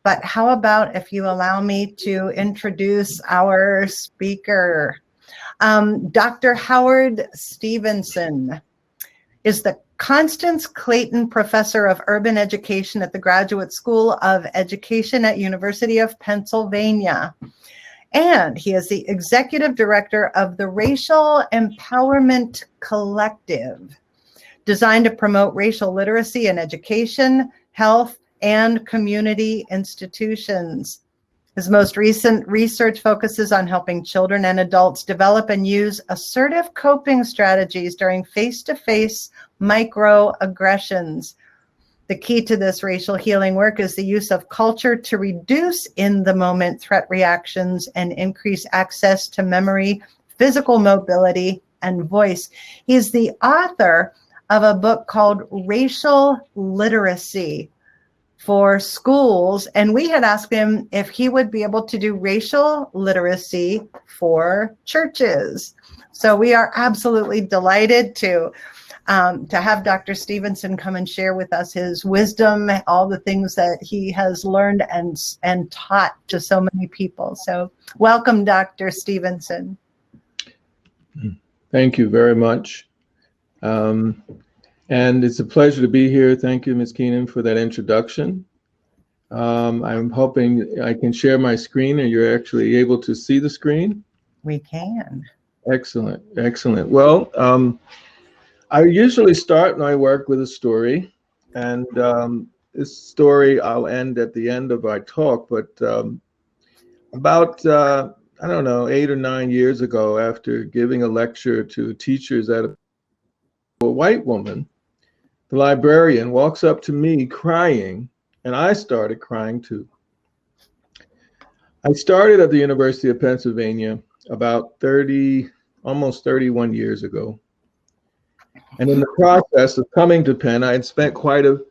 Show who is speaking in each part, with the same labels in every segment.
Speaker 1: But how about if you allow me to introduce our speaker? Dr. Howard Stevenson is the Constance Clayton Professor of Urban Education at the Graduate School of Education at University of Pennsylvania. And he is the Executive Director of the Racial Empowerment Collective, designed to promote racial literacy in education, health, and community institutions. His most recent research focuses on helping children and adults develop and use assertive coping strategies during face-to-face microaggressions. The key to this racial healing work is the use of culture to reduce in-the-moment threat reactions and increase access to memory, physical mobility, and voice. He's the author of a book called Racial Literacy for Schools, and we had asked him if he would be able to do racial literacy for churches. So we are absolutely delighted to have Dr. Stevenson come and share with us his wisdom, all the things that he has learned and taught to so many people. So welcome, Dr. Stevenson.
Speaker 2: Thank you very much. And it's a pleasure to be here. Thank you, Ms. Keenan, for that introduction. I'm hoping I can share my screen and you're actually able to see the screen.
Speaker 1: We can.
Speaker 2: Excellent, excellent. Well, I usually start my work with a story, and this story I'll end at the end of our talk, but about, I don't know, 8 or 9 years ago, after giving a lecture to teachers at a white woman, the librarian walks up to me crying, and I started crying too. I started at the University of Pennsylvania about almost 31 years ago. And in the process of coming to Penn, I had spent quite a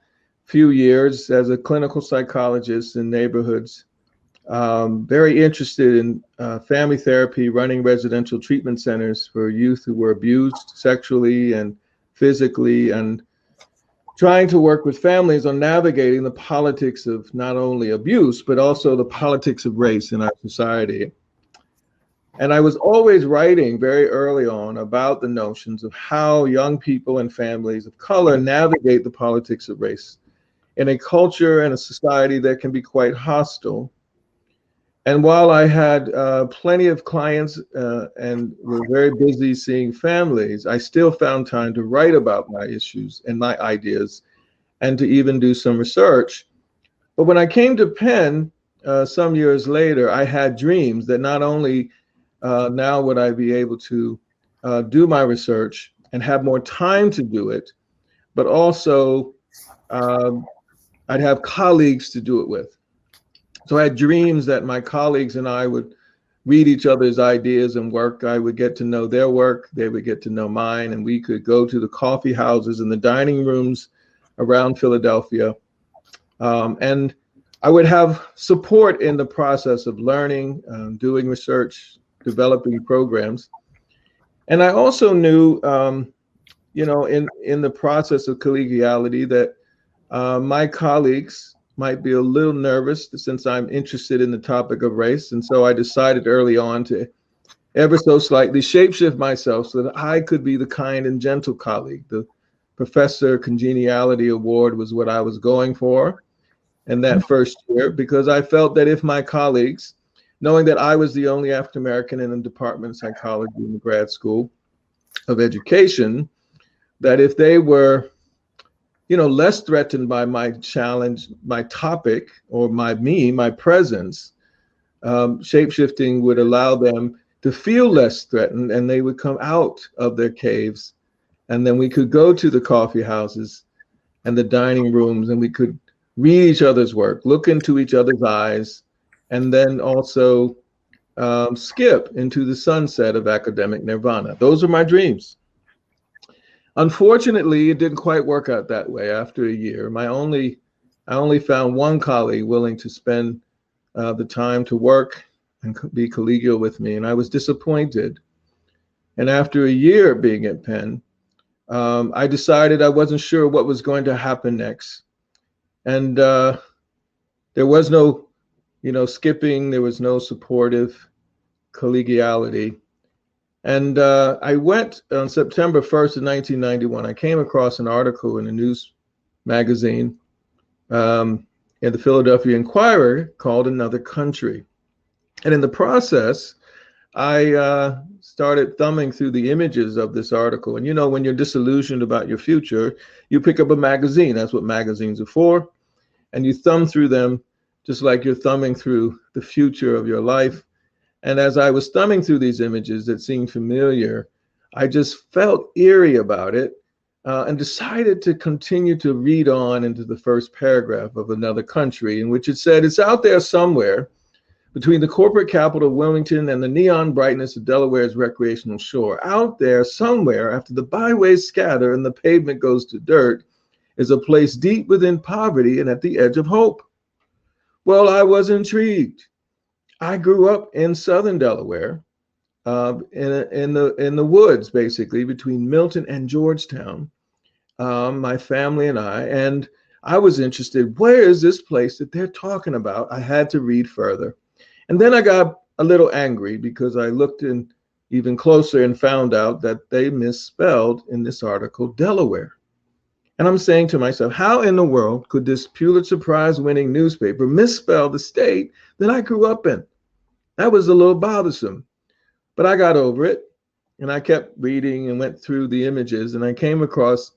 Speaker 2: few years as a clinical psychologist in neighborhoods, very interested in family therapy, running residential treatment centers for youth who were abused sexually and physically, and trying to work with families on navigating the politics of not only abuse, but also the politics of race in our society. And I was always writing very early on about the notions of how young people and families of color navigate the politics of race in a culture and a society that can be quite hostile. And while I had plenty of clients and were very busy seeing families, I still found time to write about my issues and my ideas and to even do some research. But when I came to Penn some years later, I had dreams that not only now would I be able to do my research and have more time to do it, but also I'd have colleagues to do it with. So I had dreams that my colleagues and I would read each other's ideas and work. I would get to know their work, they would get to know mine, and we could go to the coffee houses and the dining rooms around Philadelphia. And I would have support in the process of learning, doing research, developing programs. And I also knew, in the process of collegiality that my colleagues might be a little nervous since I'm interested in the topic of race. And so I decided early on to ever so slightly shapeshift myself so that I could be the kind and gentle colleague. The Professor Congeniality Award was what I was going for in that first year, because I felt that if my colleagues, knowing that I was the only African-American in the Department of Psychology in the Grad School of Education, that if they were less threatened by my challenge, my topic, or my presence, shapeshifting would allow them to feel less threatened, and they would come out of their caves. And then we could go to the coffee houses and the dining rooms, and we could read each other's work, look into each other's eyes, and then also skip into the sunset of academic nirvana. Those are my dreams. Unfortunately, it didn't quite work out that way. After a year, I only found one colleague willing to spend the time to work and be collegial with me, and I was disappointed. And after a year being at Penn, I decided I wasn't sure what was going to happen next. And there was no skipping. There was no supportive collegiality. And I went on September 1st of 1991. I came across an article in a news magazine in the Philadelphia Inquirer called Another Country. And in the process, I started thumbing through the images of this article. And when you're disillusioned about your future, you pick up a magazine. That's what magazines are for. And you thumb through them just like you're thumbing through the future of your life. And as I was thumbing through these images that seemed familiar, I just felt eerie about it and decided to continue to read on into the first paragraph of Another Country, in which it said, it's out there somewhere between the corporate capital of Wilmington and the neon brightness of Delaware's recreational shore. Out there somewhere, after the byways scatter and the pavement goes to dirt, is a place deep within poverty and at the edge of hope. Well, I was intrigued. I grew up in southern Delaware, in the woods, basically, between Milton and Georgetown, my family and I was interested, where is this place that they're talking about? I had to read further. And then I got a little angry because I looked in even closer and found out that they misspelled in this article Delaware. And I'm saying to myself, how in the world could this Pulitzer Prize winning newspaper misspell the state that I grew up in? That was a little bothersome, but I got over it and I kept reading and went through the images, and I came across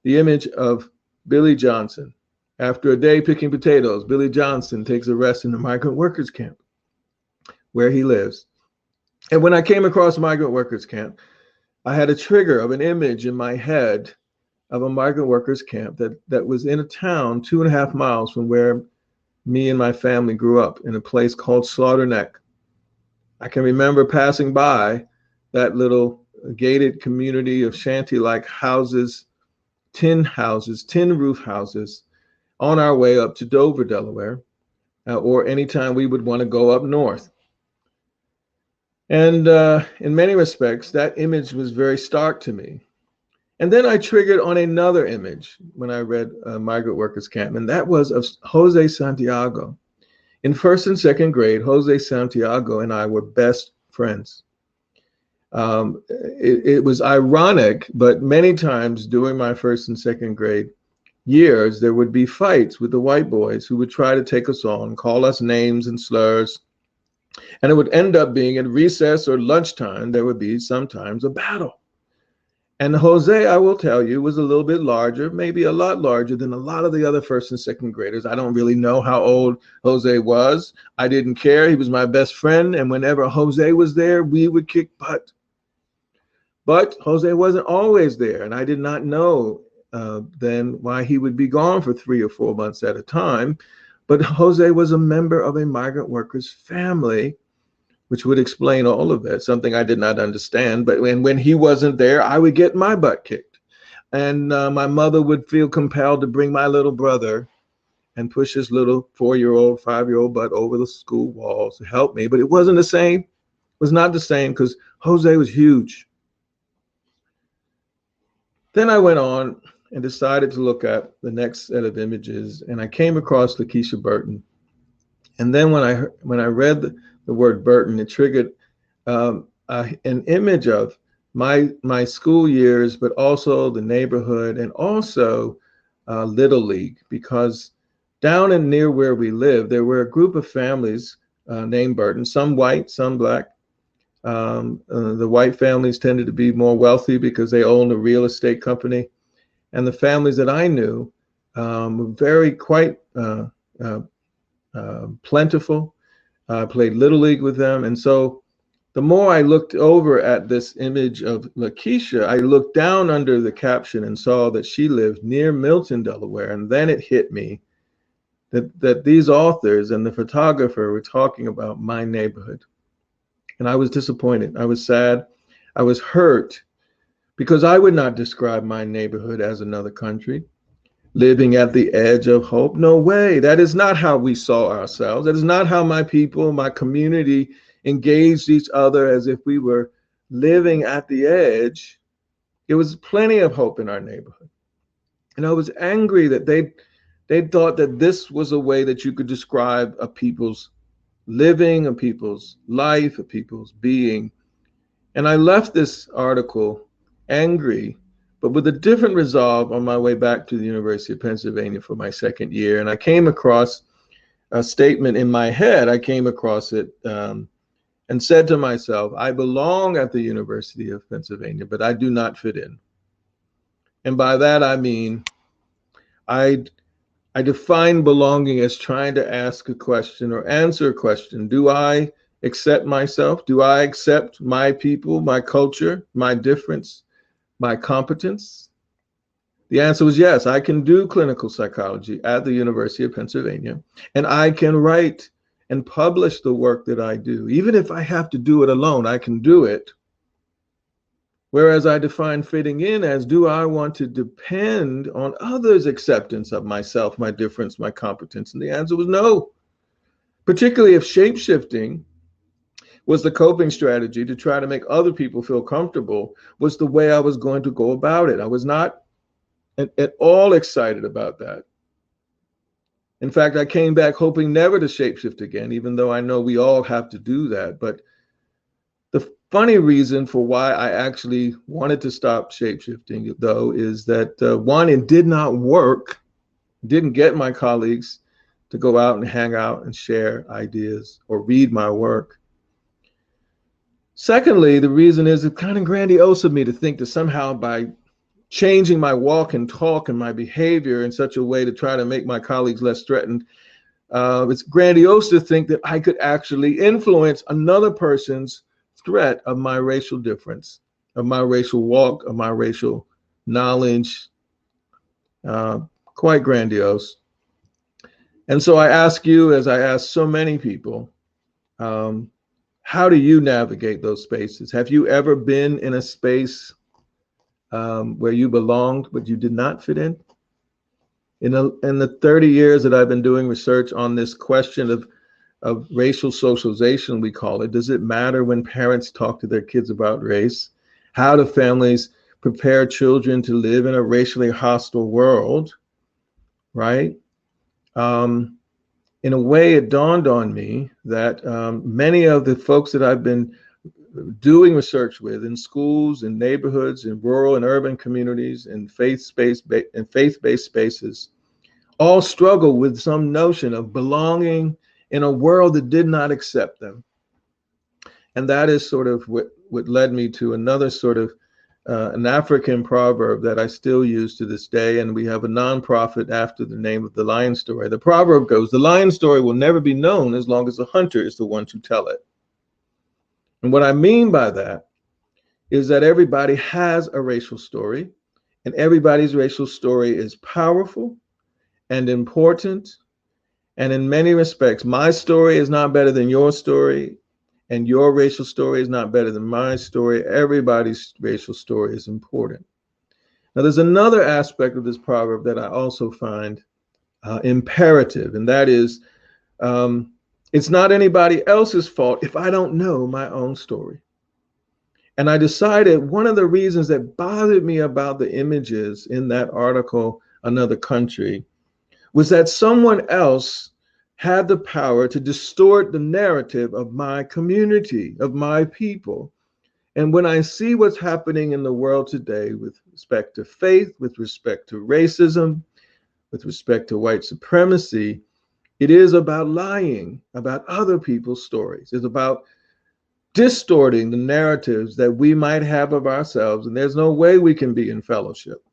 Speaker 2: the image of Billy Johnson. After a day picking potatoes, Billy Johnson takes a rest in the migrant workers camp where he lives. And when I came across migrant workers camp, I had a trigger of an image in my head of a migrant workers camp that was in a town 2.5 miles from where me and my family grew up, in a place called Slaughter Neck. I can remember passing by that little gated community of shanty-like houses, tin roof houses, on our way up to Dover, Delaware, or anytime we would want to go up north. And in many respects, that image was very stark to me. And then I triggered on another image when I read Migrant Workers Camp, and that was of Jose Santiago. In first and second grade, Jose Santiago and I were best friends. It was ironic, but many times during my first and second grade years, there would be fights with the white boys who would try to take us on, call us names and slurs. And it would end up being at recess or lunchtime, there would be sometimes a battle. And Jose, I will tell you, was a little bit larger, maybe a lot larger than a lot of the other first and second graders. I don't really know how old Jose was. I didn't care. He was my best friend. And whenever Jose was there, we would kick butt. But Jose wasn't always there. And I did not know then why he would be gone for 3 or 4 months at a time. But Jose was a member of a migrant workers family, which would explain all of that, something I did not understand. But when he wasn't there, I would get my butt kicked. And my mother would feel compelled to bring my little brother and push his little 4-year-old, 5-year-old butt over the school walls to help me. But it wasn't the same. It was not the same because Jose was huge. Then I went on and decided to look at the next set of images, and I came across Lakeisha Burton. And then when I read the word Burton, it triggered an image of my school years, but also the neighborhood and also Little League, because down and near where we lived, there were a group of families named Burton, some white, some black. The white families tended to be more wealthy because they owned a real estate company. And the families that I knew were quite plentiful. I played Little League with them. And so the more I looked over at this image of Lakeisha, I looked down under the caption and saw that she lived near Milton, Delaware. And then it hit me that these authors and the photographer were talking about my neighborhood. And I was disappointed. I was sad. I was hurt because I would not describe my neighborhood as another country, living at the edge of hope. No way. That is not how we saw ourselves. That is not how my people, my community engaged each other as if we were living at the edge. There was plenty of hope in our neighborhood. And I was angry that they thought that this was a way that you could describe a people's living, a people's life, a people's being. And I left this article angry, but with a different resolve on my way back to the University of Pennsylvania for my second year. And I came across a statement in my head. I came across it and said to myself, I belong at the University of Pennsylvania, but I do not fit in. And by that, I mean, I define belonging as trying to ask a question or answer a question. Do I accept myself? Do I accept my people, my culture, my difference, my competence? The answer was yes. I can do clinical psychology at the University of Pennsylvania, and I can write and publish the work that I do. Even if I have to do it alone, I can do it. Whereas I define fitting in as, do I want to depend on others' acceptance of myself, my difference, my competence? And the answer was no. Particularly if shape-shifting was the coping strategy to try to make other people feel comfortable, was the way I was going to go about it. I was not at all excited about that. In fact, I came back hoping never to shapeshift again, even though I know we all have to do that. But the funny reason for why I actually wanted to stop shapeshifting, though, is that one, it did not work, didn't get my colleagues to go out and hang out and share ideas or read my work. Secondly, the reason is it's kind of grandiose of me to think that somehow by changing my walk and talk and my behavior in such a way to try to make my colleagues less threatened, it's grandiose to think that I could actually influence another person's threat of my racial difference, of my racial walk, of my racial knowledge. Quite grandiose. And so I ask you, as I ask so many people, how do you navigate those spaces? Have you ever been in a space where you belonged, but you did not fit in? In the 30 years that I've been doing research on this question of racial socialization, we call it, does it matter when parents talk to their kids about race? How do families prepare children to live in a racially hostile world, right? In a way, it dawned on me that many of the folks that I've been doing research with in schools, in neighborhoods, in rural and urban communities, in faith-based spaces, all struggle with some notion of belonging in a world that did not accept them. And that is sort of what led me to another sort of an African proverb that I still use to this day. And we have a nonprofit after the name of the lion story. The proverb goes, the lion story will never be known as long as the hunter is the one to tell it. And what I mean by that is that everybody has a racial story, and everybody's racial story is powerful and important. And in many respects, my story is not better than your story, and your racial story is not better than my story. Everybody's racial story is important. Now, there's another aspect of this proverb that I also find imperative, and that is, it's not anybody else's fault if I don't know my own story. And I decided one of the reasons that bothered me about the images in that article, Another Country, was that someone else had the power to distort the narrative of my community, of my people. And when I see what's happening in the world today with respect to faith, with respect to racism, with respect to white supremacy, it is about lying about other people's stories. It's about distorting the narratives that we might have of ourselves. And there's no way we can be in fellowship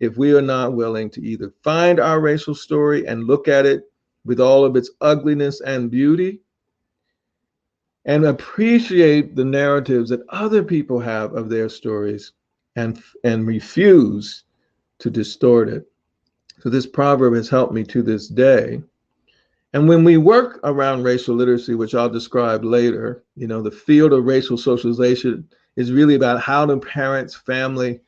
Speaker 2: if we are not willing to either find our racial story and look at it with all of its ugliness and beauty, and appreciate the narratives that other people have of their stories and refuse to distort it. So this proverb has helped me to this day. And when we work around racial literacy, which I'll describe later, the field of racial socialization is really about how do parents, family,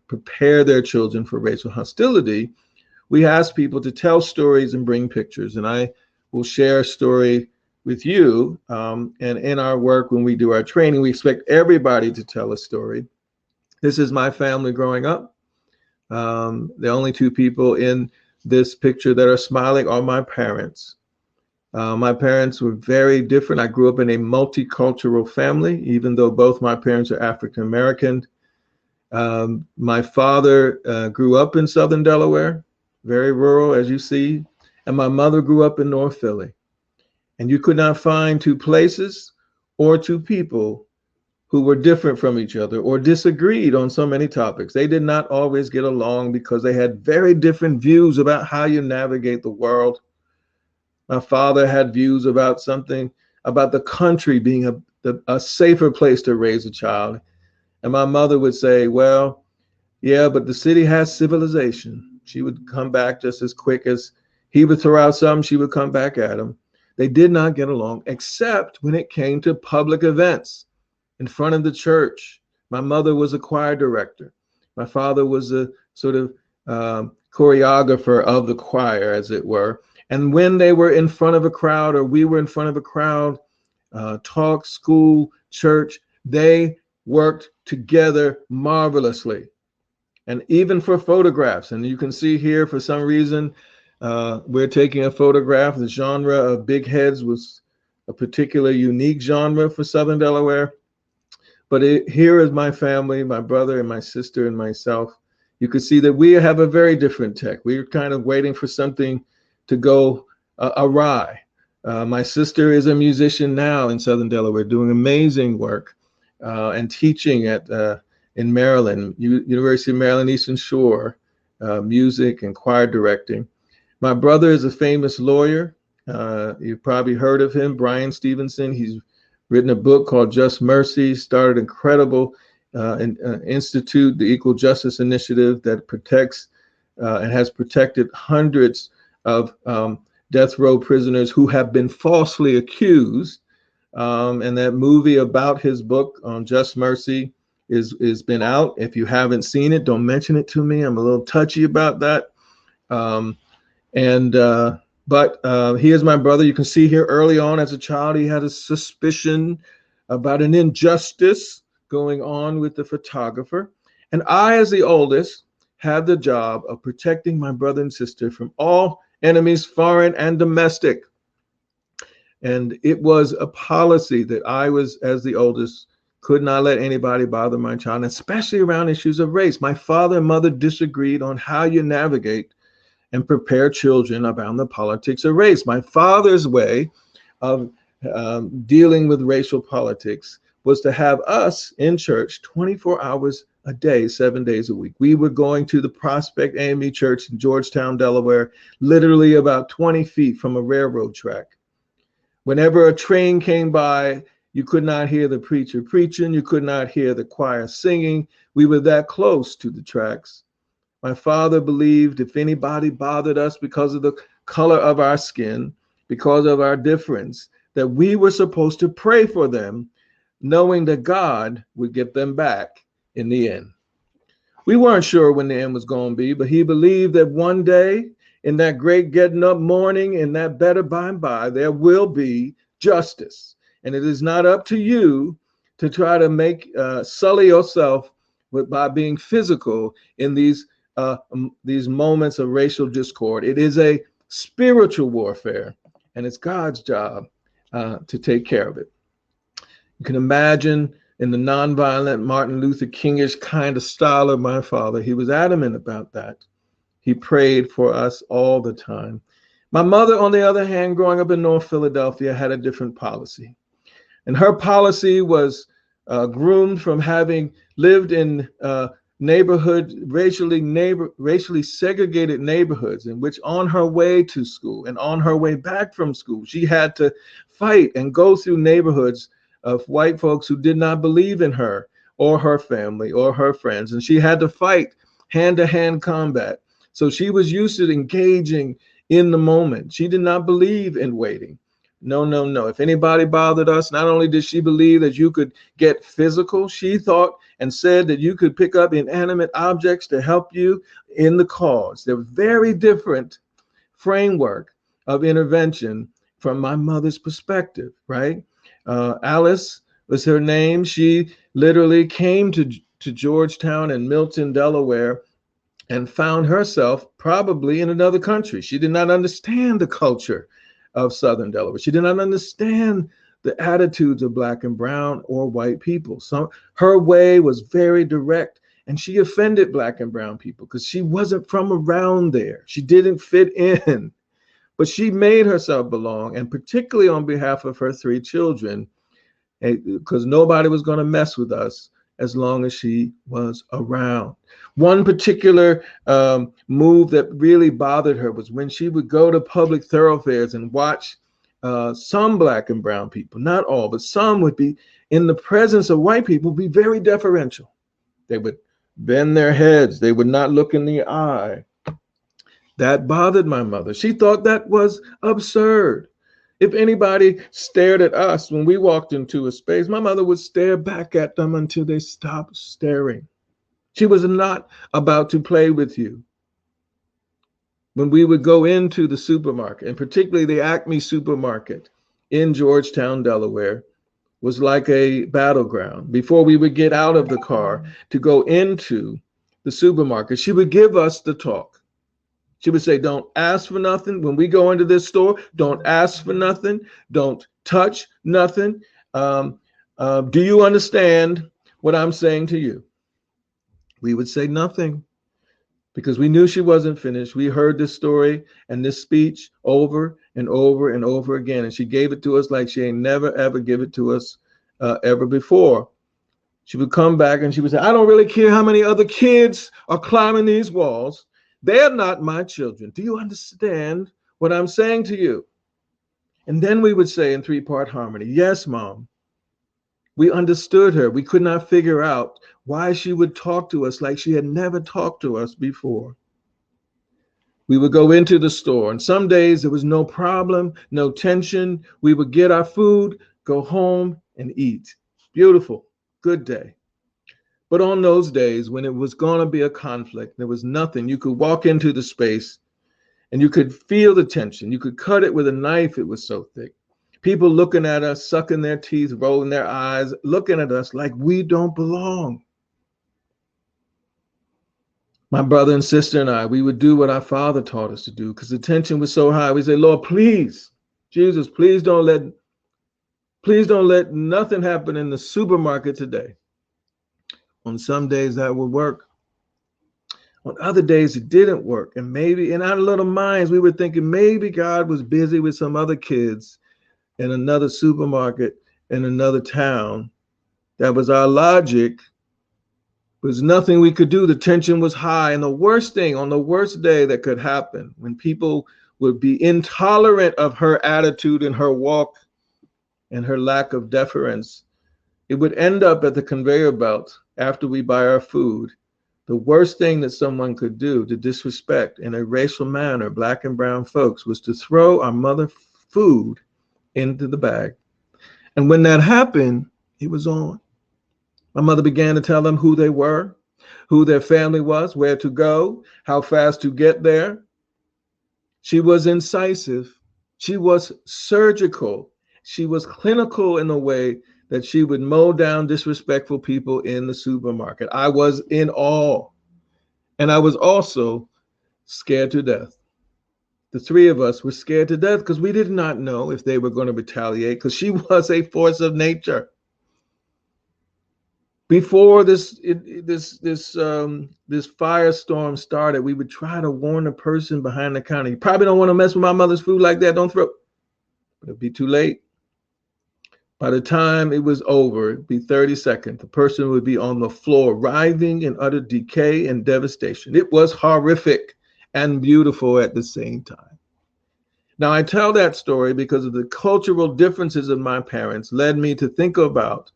Speaker 2: prepare their children for racial hostility. We ask people to tell stories and bring pictures. And I will share a story with you. And in our work, when we do our training, we expect everybody to tell a story. This is my family growing up. The only two people in this picture that are smiling are my parents. My parents were very different. I grew up in a multicultural family, even though both my parents are African American. My father grew up in Southern Delaware, very rural, as you see, and my mother grew up in North Philly. And you could not find two places or two people who were different from each other or disagreed on so many topics. They did not always get along because they had very different views about how you navigate the world. My father had views about something, about the country being a safer place to raise a child. And my mother would say, well, yeah, but the city has civilization. She would come back just as quick as he would throw out something, she would come back at him. They did not get along, except when it came to public events in front of the church. My mother was a choir director. My father was a sort of choreographer of the choir, as it were. And when they were in front of a crowd, or we were in front of a crowd, talk, school, church, they worked together marvelously. And even for photographs, and you can see here, for some reason, we're taking a photograph. The genre of big heads was a particular unique genre for Southern Delaware. But here is my family, my brother and my sister and myself. You can see that we have a very different tech. We're kind of waiting for something to go awry. My sister is a musician now in Southern Delaware, doing amazing work and teaching at in Maryland, University of Maryland, Eastern Shore, music and choir directing. My brother is a famous lawyer. You've probably heard of him, Brian Stevenson. He's written a book called Just Mercy, started an incredible institute, the Equal Justice Initiative, that protects and has protected hundreds of death row prisoners who have been falsely accused. And that movie about his book on Just Mercy is been out. If you haven't seen it, don't mention it to me. I'm a little touchy about that. But he is my brother. You can see here early on as a child, he had a suspicion about an injustice going on with the photographer. And I, as the oldest, had the job of protecting my brother and sister from all enemies, foreign and domestic. And it was a policy that I was, as the oldest, could not let anybody bother my child, especially around issues of race. My father and mother disagreed on how you navigate and prepare children around the politics of race. My father's way of dealing with racial politics was to have us in church 24 hours a day, 7 days a week. We were going to the Prospect AME Church in Georgetown, Delaware, literally about 20 feet from a railroad track. Whenever a train came by, you could not hear the preacher preaching. You could not hear the choir singing. We were that close to the tracks. My father believed if anybody bothered us because of the color of our skin, because of our difference, that we were supposed to pray for them, knowing that God would get them back in the end. We weren't sure when the end was going to be, but he believed that one day, in that great getting up morning, in that better by and by, there will be justice. And it is not up to you to try to sully yourself by being physical in these moments of racial discord. It is a spiritual warfare, and it's God's job to take care of it. You can imagine in the nonviolent Martin Luther Kingish kind of style of my father, he was adamant about that. He prayed for us all the time. My mother, on the other hand, growing up in North Philadelphia, had a different policy. And her policy was groomed from having lived in racially segregated neighborhoods, in which on her way to school and on her way back from school, she had to fight and go through neighborhoods of white folks who did not believe in her or her family or her friends. And she had to fight hand-to-hand combat. So she was used to engaging in the moment. She did not believe in waiting. No, no, no. If anybody bothered us, not only did she believe that you could get physical, she thought and said that you could pick up inanimate objects to help you in the cause. There was very different framework of intervention from my mother's perspective, right? Alice was her name. She literally came to Georgetown and Milton, Delaware, and found herself probably in another country. She did not understand the culture of Southern Delaware. She did not understand the attitudes of Black and brown or white people. So her way was very direct, and she offended Black and brown people because she wasn't from around there. She didn't fit in, but she made herself belong, and particularly on behalf of her 3 children, because nobody was going to mess with us as long as she was around. One particular move that really bothered her was when she would go to public thoroughfares and watch some Black and brown people, not all, but some would be in the presence of white people, be very deferential. They would bend their heads. They would not look in the eye. That bothered my mother. She thought that was absurd. If anybody stared at us when we walked into a space, my mother would stare back at them until they stopped staring. She was not about to play with you. When we would go into the supermarket, and particularly the Acme supermarket in Georgetown, Delaware, was like a battleground. Before we would get out of the car to go into the supermarket, she would give us the talk. She would say, don't ask for nothing. When we go into this store, don't ask for nothing. Don't touch nothing. Do you understand what I'm saying to you? We would say nothing because we knew she wasn't finished. We heard this story and this speech over and over and over again. And she gave it to us like she ain't never, ever give it to us ever before. She would come back and she would say, I don't really care how many other kids are climbing these walls. They're not my children. Do you understand what I'm saying to you? And then we would say in 3-part harmony, yes, Mom. We understood her. We could not figure out why she would talk to us like she had never talked to us before. We would go into the store, and some days there was no problem, no tension. We would get our food, go home, and eat. Beautiful, good day. But on those days when it was going to be a conflict, there was nothing. You could walk into the space and you could feel the tension. You could cut it with a knife. It was so thick. People looking at us, sucking their teeth, rolling their eyes, looking at us like we don't belong. My brother and sister and I, we would do what our father taught us to do because the tension was so high. We say, Lord, please, Jesus, please don't let nothing happen in the supermarket today. On some days that would work. On other days it didn't work. And maybe in our little minds, we were thinking maybe God was busy with some other kids in another supermarket in another town. That was our logic. There's nothing we could do. The tension was high. And the worst thing on the worst day that could happen, when people would be intolerant of her attitude and her walk and her lack of deference, it would end up at the conveyor belt after we buy our food. The worst thing that someone could do to disrespect in a racial manner Black and brown folks was to throw our mother food into the bag. And when that happened, it was on. My mother began to tell them who they were, who their family was, where to go, how fast to get there. She was incisive. She was surgical. She was clinical in a way that she would mow down disrespectful people in the supermarket. I was in awe. And I was also scared to death. The 3 of us were scared to death because we did not know if they were going to retaliate, because she was a force of nature. Before this firestorm started, we would try to warn the person behind the counter. You probably don't want to mess with my mother's food like that. Don't throw. But it'd be too late. By the time it was over, it'd be 30 seconds. The person would be on the floor, writhing in utter decay and devastation. It was horrific and beautiful at the same time. Now, I tell that story because of the cultural differences of my parents led me to think about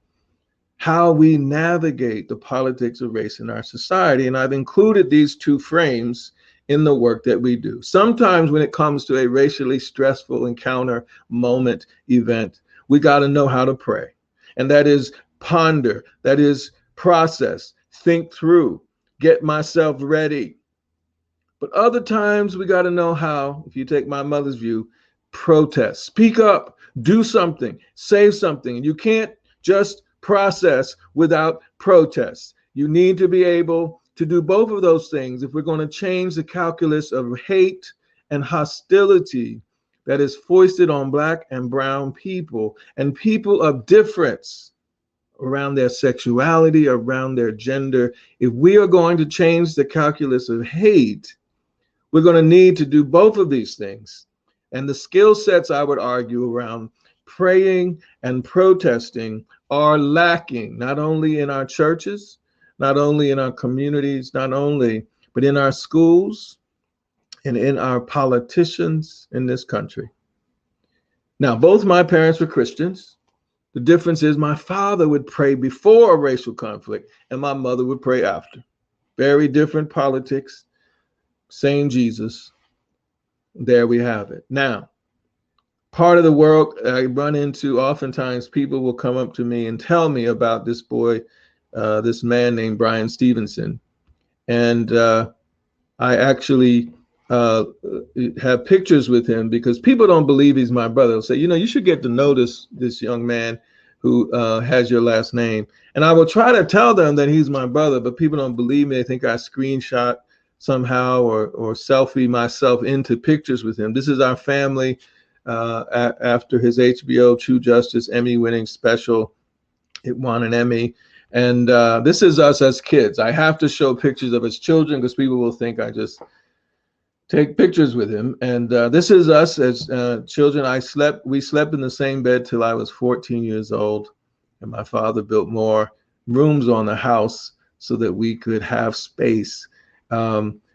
Speaker 2: how we navigate the politics of race in our society. And I've included these 2 frames in the work that we do. Sometimes when it comes to a racially stressful encounter, moment, event, we got to know how to pray. And that is ponder, that is process, think through, get myself ready. But other times we got to know how, if you take my mother's view, protest, speak up, do something, say something. You can't just process without protest. You need to be able to do both of those things if we're going to change the calculus of hate and hostility that is foisted on Black and brown people and people of difference around their sexuality, around their gender. If we are going to change the calculus of hate, we're going to need to do both of these things. And the skill sets, I would argue, around praying and protesting are lacking, not only in our churches, not only in our communities, but in our schools and in our politicians in this country. Now, both my parents were Christians. The difference is my father would pray before a racial conflict and my mother would pray after. Very different politics, same Jesus. There we have it. Now, part of the world I run into, oftentimes people will come up to me and tell me about this boy, this man named Brian Stevenson. And I actually have pictures with him because people don't believe he's my brother. They'll say, you should get to know this young man who has your last name. And I will try to tell them that he's my brother, but people don't believe me. They think I screenshot somehow or selfie myself into pictures with him. This is our family after his HBO True Justice Emmy-winning special. It won an Emmy. And this is us as kids. I have to show pictures of his children because people will think I just take pictures with him. And this is us as children. We slept in the same bed till I was 14 years old. And my father built more rooms on the house so that we could have space.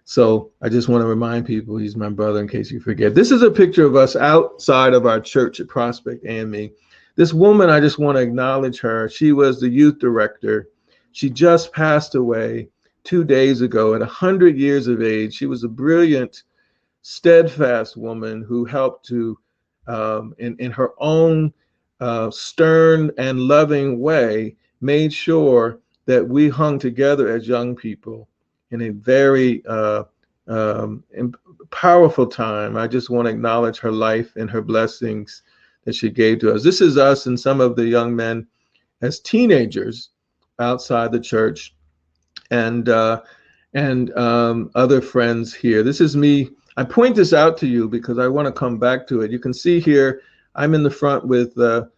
Speaker 2: So I just want to remind people he's my brother in case you forget. This is a picture of us outside of our church at Prospect and me. This woman, I just want to acknowledge her. She was the youth director. She just passed away 2 days ago at 100 years of age. She was a brilliant, steadfast woman who helped to, in her own stern and loving way, made sure that we hung together as young people in a very powerful time. I just want to acknowledge her life and her blessings that she gave to us. This is us and some of the young men as teenagers outside the church and other friends here. This is me. I point this out to you because I want to come back to it. You can see here, I'm in the front with a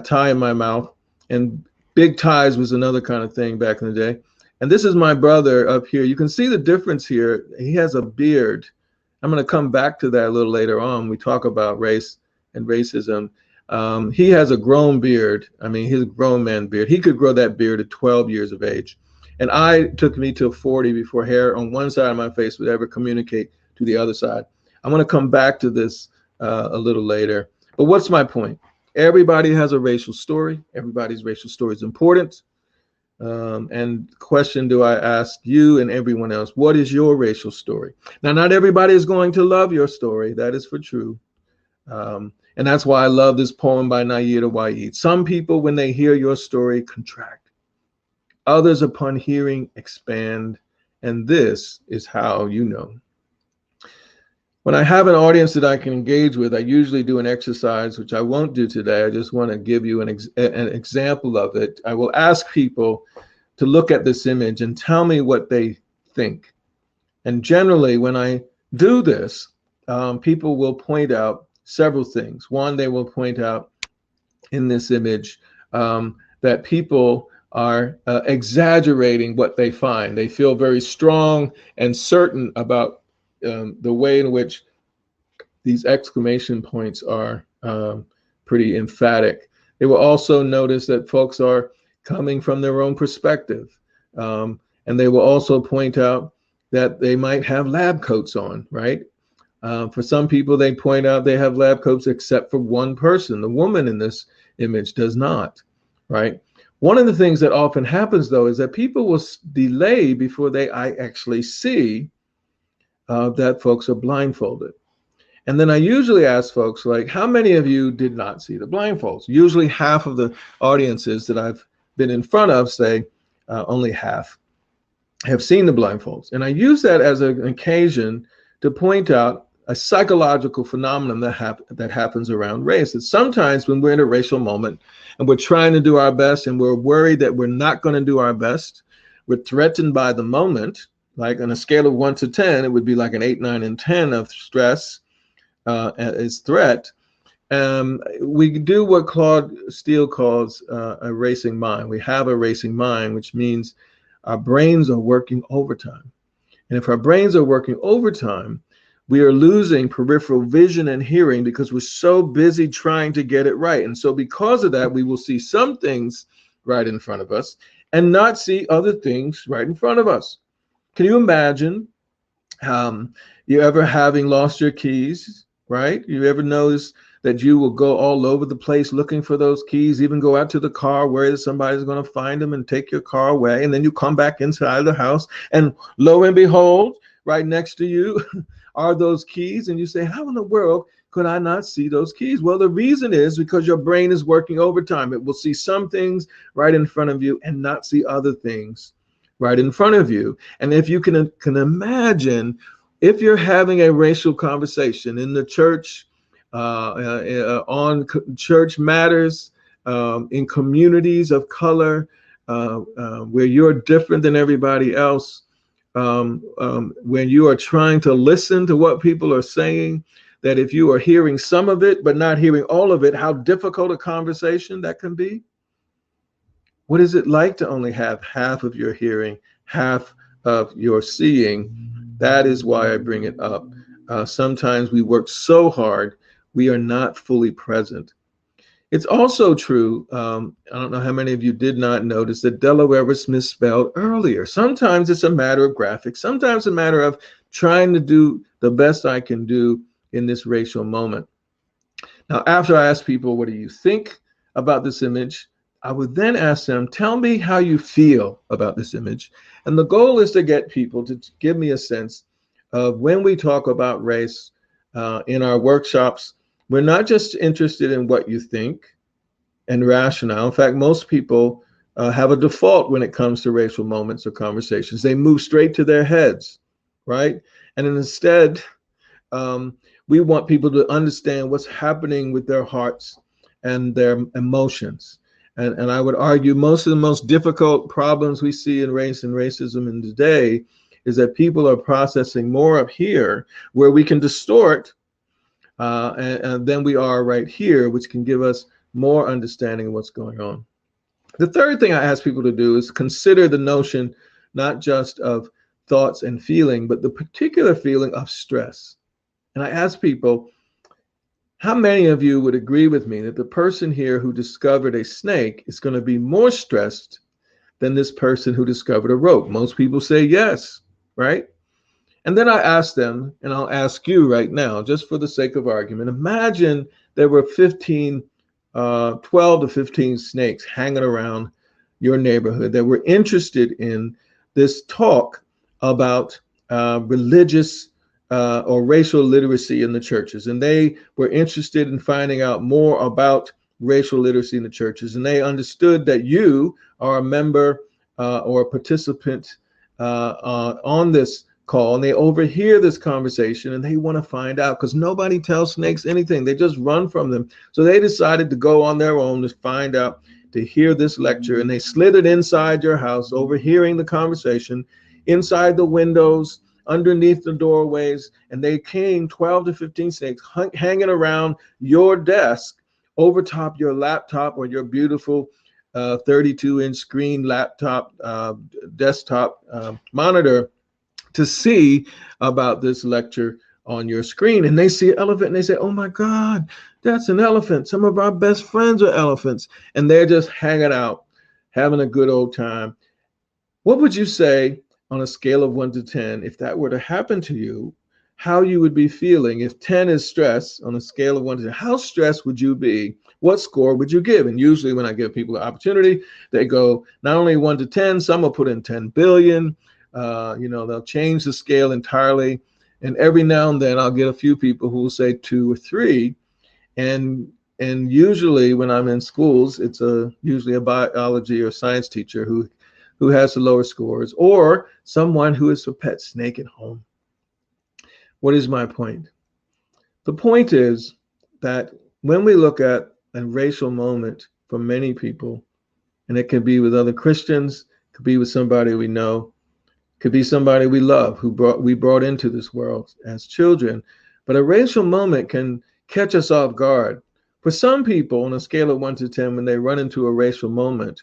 Speaker 2: tie in my mouth, and big ties was another kind of thing back in the day. And this is my brother up here. You can see the difference here. He has a beard. I'm going to come back to that a little later on. We talk about race and racism. He has a grown beard. I mean, his grown man beard. He could grow that beard at 12 years of age. And I took me till 40 before hair on one side of my face would ever communicate to the other side. I'm going to come back to this a little later. But what's my point? Everybody has a racial story. Everybody's racial story is important. And question do I ask you and everyone else, what is your racial story? Now, not everybody is going to love your story. That is for true. And that's why I love this poem by Nayida Waid. Some people, when they hear your story, contract. Others, upon hearing, expand. And this is how you know. When I have an audience that I can engage with, I usually do an exercise, which I won't do today. I just want to give you an example of it. I will ask people to look at this image and tell me what they think. And generally, when I do this, people will point out several things. One, they will point out in this image that people are exaggerating what they find. They feel very strong and certain about the way in which these exclamation points are pretty emphatic. They will also notice that folks are coming from their own perspective. And they will also point out that they might have lab coats on, right? For some people, they point out they have lab coats except for one person. The woman in this image does not, right? One of the things that often happens, though, is that people will delay before they actually see that folks are blindfolded. And then I usually ask folks, like, how many of you did not see the blindfolds? Usually half of the audiences that I've been in front of say only half have seen the blindfolds. And I use that as an occasion to point out a psychological phenomenon that happens around race. That sometimes when we're in a racial moment and we're trying to do our best and we're worried that we're not going to do our best, we're threatened by the moment. Like on a scale of 1 to 10, it would be like an 8, 9, and 10 of stress. as threat, we do what Claude Steele calls a racing mind. We have a racing mind, which means our brains are working overtime. And if our brains are working overtime, we are losing peripheral vision and hearing because we're so busy trying to get it right. And so because of that, we will see some things right in front of us and not see other things right in front of us. Can you imagine you ever having lost your keys, right? You ever notice that you will go all over the place looking for those keys, even go out to the car where somebody's going to find them and take your car away. And then you come back inside the house and lo and behold, right next to you are those keys. And you say, how in the world could I not see those keys? Well, the reason is because your brain is working overtime. It will see some things right in front of you and not see other things right in front of you. And if you can imagine, if you're having a racial conversation in the church, on church matters, in communities of color, where you're different than everybody else, when you are trying to listen to what people are saying, that if you are hearing some of it but not hearing all of it, how difficult a conversation that can be. What is it like to only have half of your hearing, half of your seeing? That is why I bring it up. Sometimes we work so hard, we are not fully present. It's also true, I don't know how many of you did not notice that Delaware was misspelled earlier. Sometimes it's a matter of graphics, sometimes a matter of trying to do the best I can do in this racial moment. Now, after I ask people, what do you think about this image? I would then ask them, tell me how you feel about this image. And the goal is to get people to give me a sense of, when we talk about race in our workshops, we're not just interested in what you think and rationale. In fact, most people have a default when it comes to racial moments or conversations. They move straight to their heads, right? And instead, we want people to understand what's happening with their hearts and their emotions. And I would argue most of the most difficult problems we see in race and racism in today is that people are processing more up here, where we can distort, and than we are right here, which can give us more understanding of what's going on. The third thing I ask people to do is consider the notion not just of thoughts and feeling, but the particular feeling of stress. And I ask people, how many of you would agree with me that the person here who discovered a snake is going to be more stressed than this person who discovered a rope? Most people say yes, right? And then I ask them, and I'll ask you right now, just for the sake of argument, imagine there were 12 to 15 snakes hanging around your neighborhood that were interested in this talk about religious or racial literacy in the churches. And they were interested in finding out more about racial literacy in the churches. And they understood that you are a member or a participant on this call, and they overhear this conversation and they want to find out, because nobody tells snakes anything. They just run from them. So they decided to go on their own to find out, to hear this lecture, and they slid it inside your house, overhearing the conversation, inside the windows, underneath the doorways, and they came 12 to 15 snakes hanging around your desk, over top your laptop or your beautiful 32-inch screen laptop, desktop monitor, to see about this lecture on your screen. And they see an elephant and they say, oh my God, that's an elephant. Some of our best friends are elephants. And they're just hanging out, having a good old time. What would you say on a scale of 1 to 10, if that were to happen to you, how you would be feeling? If 10 is stress, on a scale of 1 to 10, how stressed would you be? What score would you give? And usually when I give people the opportunity, they go not only 1 to 10, some will put in 10 billion. They'll change the scale entirely. And every now and then I'll get a few people who will say 2 or 3. And usually when I'm in schools, it's usually a biology or science teacher who has the lower scores, or someone who is a pet snake at home. What is my point? The point is that when we look at a racial moment for many people, and it can be with other Christians, it could be with somebody we know, could be somebody we love, we brought into this world as children, But a racial moment can catch us off guard. For some people, on a scale of 1 to 10, when they run into a racial moment,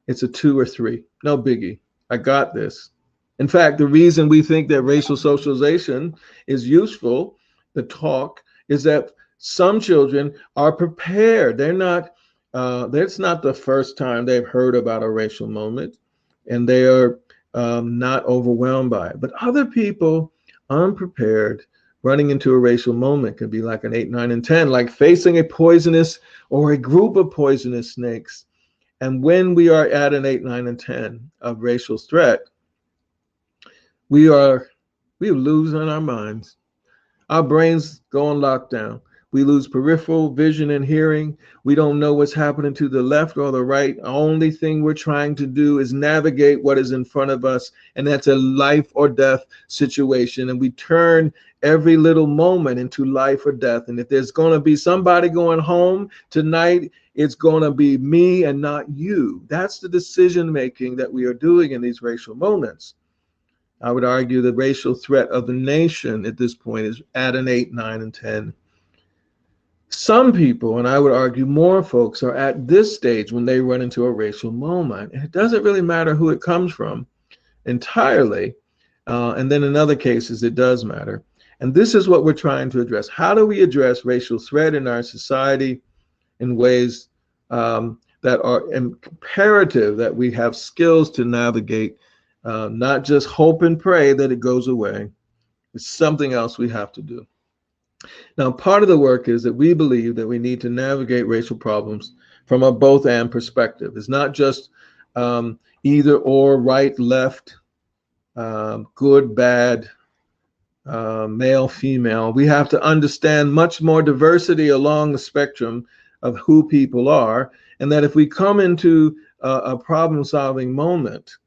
Speaker 2: it's a 2 or 3. No biggie. I got this. In fact, the reason we think that racial socialization is useful, the talk, is that some children are prepared. That's not the first time they've heard about a racial moment, and they are not overwhelmed by it. But other people, unprepared, running into a racial moment can be like an 8, 9, and 10, like facing a poisonous or a group of poisonous snakes. And when we are at an 8, 9, and 10 of racial threat, we lose on our minds. Our brains go on lockdown. We lose peripheral vision and hearing. We don't know what's happening to the left or the right. The only thing we're trying to do is navigate what is in front of us, and that's a life or death situation. And we turn every little moment into life or death. And if there's going to be somebody going home tonight, it's going to be me and not you. That's the decision making that we are doing in these racial moments. I would argue the racial threat of the nation at this point is at an 8, 9, and 10. Some people, and I would argue more folks, are at this stage when they run into a racial moment. It doesn't really matter who it comes from entirely. And then in other cases, it does matter. And this is what we're trying to address. How do we address racial threat in our society in ways that are imperative that we have skills to navigate, not just hope and pray that it goes away. It's something else we have to do. Now, part of the work is that we believe that we need to navigate racial problems from a both and perspective. It's not just either or, right, left, good, bad, male, female. We have to understand much more diversity along the spectrum of who people are, and that if we come into a problem-solving moment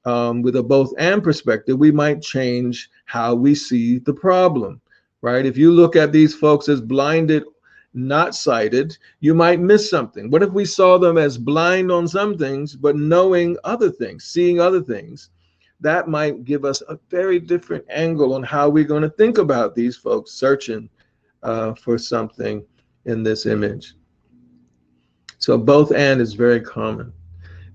Speaker 2: with a both and perspective, we might change how we see the problem. Right? If you look at these folks as blinded, not sighted, you might miss something. What if we saw them as blind on some things, but knowing other things, seeing other things? That might give us a very different angle on how we're going to think about these folks searching for something in this image. So both and is very common.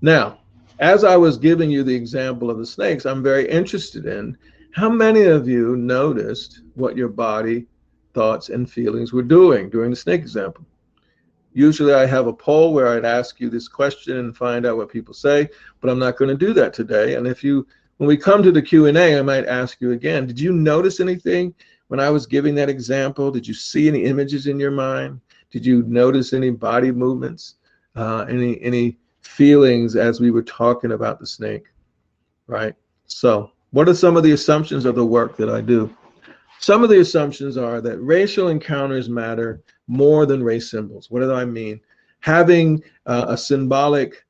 Speaker 2: Now, as I was giving you the example of the snakes, I'm very interested in how many of you noticed what your body, thoughts, and feelings were doing during the snake example? Usually I have a poll where I'd ask you this question and find out what people say, but I'm not going to do that today. And when we come to the Q&A, I might ask you again, did you notice anything when I was giving that example? Did you see any images in your mind? Did you notice any body movements, any feelings as we were talking about the snake, right? So what are some of the assumptions of the work that I do? Some of the assumptions are that racial encounters matter more than race symbols. What do I mean? Having a symbolic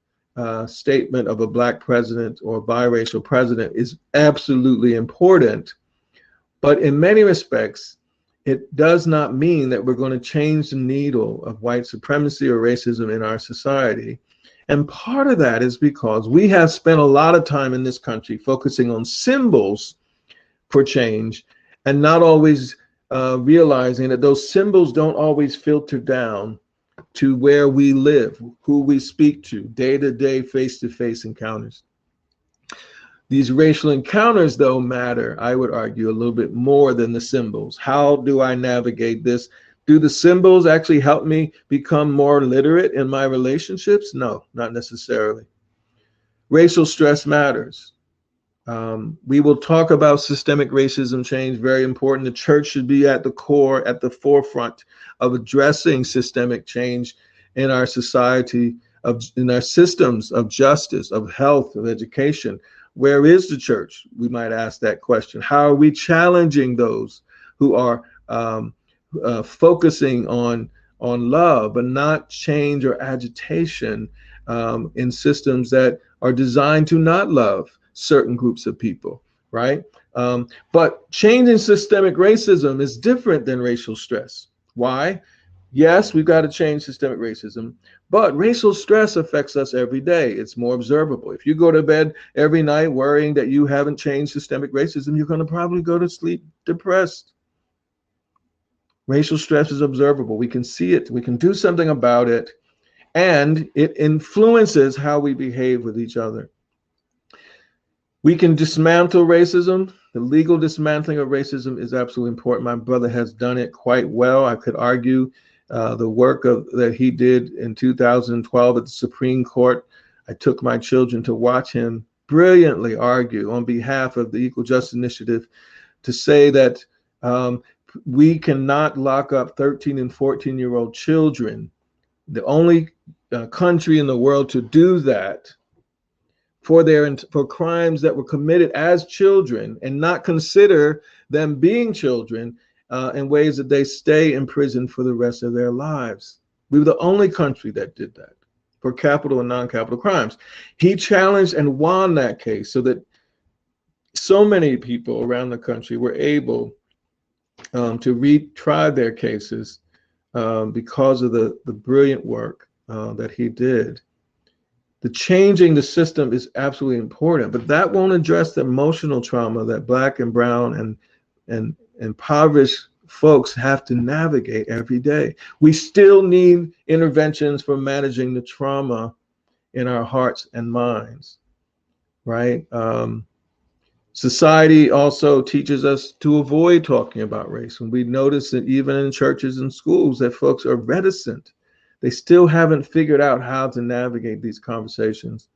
Speaker 2: statement of a Black president or biracial president is absolutely important, but in many respects, it does not mean that we're going to change the needle of white supremacy or racism in our society. And part of that is because we have spent a lot of time in this country focusing on symbols for change and not always realizing that those symbols don't always filter down to where we live, who we speak to, day-to-day, face-to-face encounters. These racial encounters, though, matter, I would argue, a little bit more than the symbols. How do I navigate this? Do the symbols actually help me become more literate in my relationships? No, not necessarily. Racial stress matters. We will talk about systemic racism change, very important. The church should be at the core, at the forefront of addressing systemic change in our society, in our systems of justice, of health, of education. Where is the church? We might ask that question. How are we challenging those who are focusing on love, but not change or agitation in systems that are designed to not love certain groups of people, right? But changing systemic racism is different than racial stress. Why? Yes, we've got to change systemic racism, but racial stress affects us every day. It's more observable. If you go to bed every night worrying that you haven't changed systemic racism, you're going to probably go to sleep depressed. Racial stress is observable. We can see it. We can do something about it. And it influences how we behave with each other. We can dismantle racism. The legal dismantling of racism is absolutely important. My brother has done it quite well. I could argue the work that he did in 2012 at the Supreme Court. I took my children to watch him brilliantly argue on behalf of the Equal Justice Initiative to say that we cannot lock up 13 and 14-year-old children. The only country in the world to do that for crimes that were committed as children and not consider them being children in ways that they stay in prison for the rest of their lives. We were the only country that did that for capital and non-capital crimes. He challenged and won that case so that so many people around the country were able to retry their cases because of the brilliant work that he did. The changing the system is absolutely important, but that won't address the emotional trauma that Black and brown and impoverished folks have to navigate every day. We still need interventions for managing the trauma in our hearts and minds, right? Society also teaches us to avoid talking about race. And we notice that even in churches and schools that folks are reticent. They still haven't figured out how to navigate these conversations.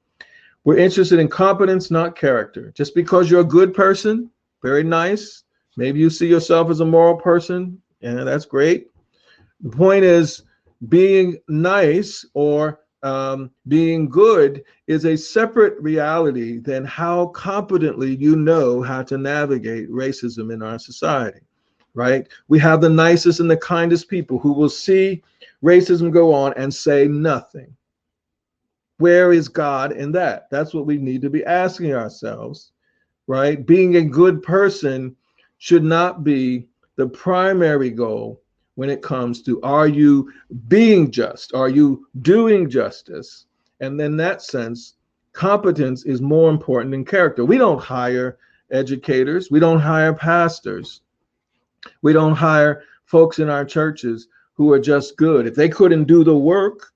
Speaker 2: We're interested in competence, not character. Just because you're a good person, very nice. Maybe you see yourself as a moral person, and that's great. The point is, being nice or being good is a separate reality than how competently you know how to navigate racism in our society, right? We have the nicest and the kindest people who will see racism go on and say nothing. Where is God in that? That's what we need to be asking ourselves, right? Being a good person should not be the primary goal when it comes to, are you being just? Are you doing justice? And in that sense, competence is more important than character. We don't hire educators. We don't hire pastors. We don't hire folks in our churches who are just good. If they couldn't do the work,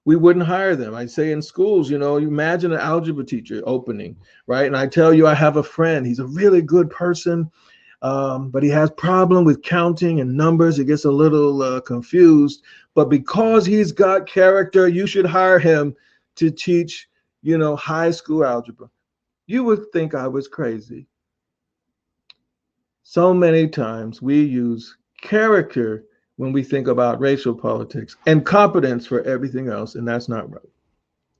Speaker 2: we wouldn't hire them. I say in schools, you imagine an algebra teacher opening, right? And I tell you, I have a friend, he's a really good person, but he has problem with counting and numbers. He gets a little confused, but because he's got character, you should hire him to teach, high school algebra. You would think I was crazy. So many times we use character when we think about racial politics and competence for everything else, and that's not right.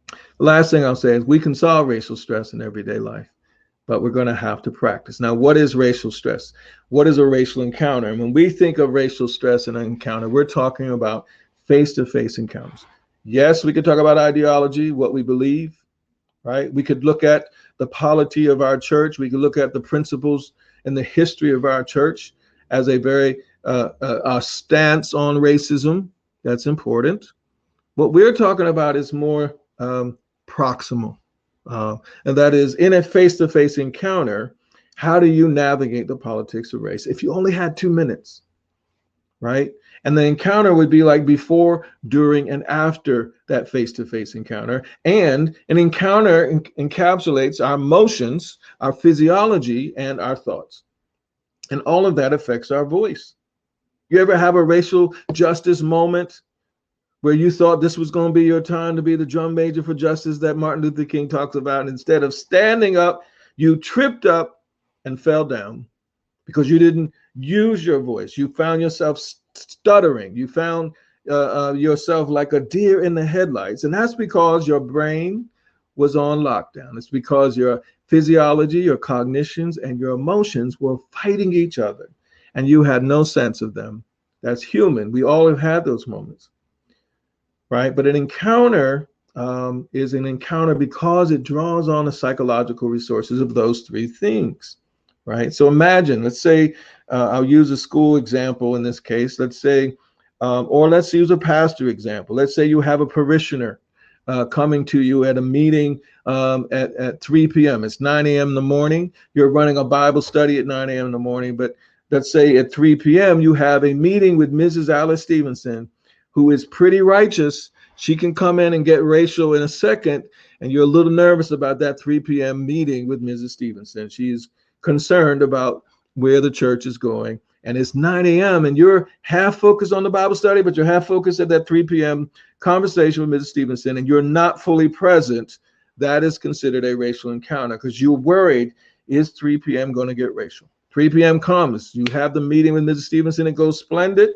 Speaker 2: The last thing I'll say is we can solve racial stress in everyday life, but we're going to have to practice. Now, what is racial stress? What is a racial encounter? And when we think of racial stress and an encounter, we're talking about face-to-face encounters. Yes, we could talk about ideology, what we believe, right? We could look at the polity of our church. We could look at the principles and the history of our church as a very our stance on racism. That's important. What we're talking about is more proximal. And that is, in a face-to-face encounter, how do you navigate the politics of race? If you only had 2 minutes, right? And the encounter would be like before, during, and after that face-to-face encounter. And an encounter encapsulates our emotions, our physiology, and our thoughts. And all of that affects our voice. You ever have a racial justice moment where you thought this was going to be your time to be the drum major for justice that Martin Luther King talks about, and instead of standing up, you tripped up and fell down because you didn't use your voice? You found yourself stuttering. You found yourself like a deer in the headlights. And that's because your brain was on lockdown. It's because your physiology, your cognitions, and your emotions were fighting each other, and you had no sense of them. That's human. We all have had those moments, right? But an encounter is an encounter because it draws on the psychological resources of those three things, right? So imagine, let's say, I'll use a school example in this case. Let's say, or let's use a pastor example. Let's say you have a parishioner coming to you at a meeting at 3 p.m. It's 9 a.m. in the morning. You're running a Bible study at 9 a.m. in the morning, but let's say at 3 p.m., you have a meeting with Mrs. Alice Stevenson, who is pretty righteous. She can come in and get racial in a second, and you're a little nervous about that 3 p.m. meeting with Mrs. Stevenson. She's concerned about where the church is going. And it's 9 a.m. and you're half focused on the Bible study, but you're half focused at that 3 p.m. conversation with Mrs. Stevenson, and you're not fully present. That is considered a racial encounter because you're worried, is 3 p.m. going to get racial? 3 p.m. comes, you have the meeting with Mrs. Stevenson, it goes splendid,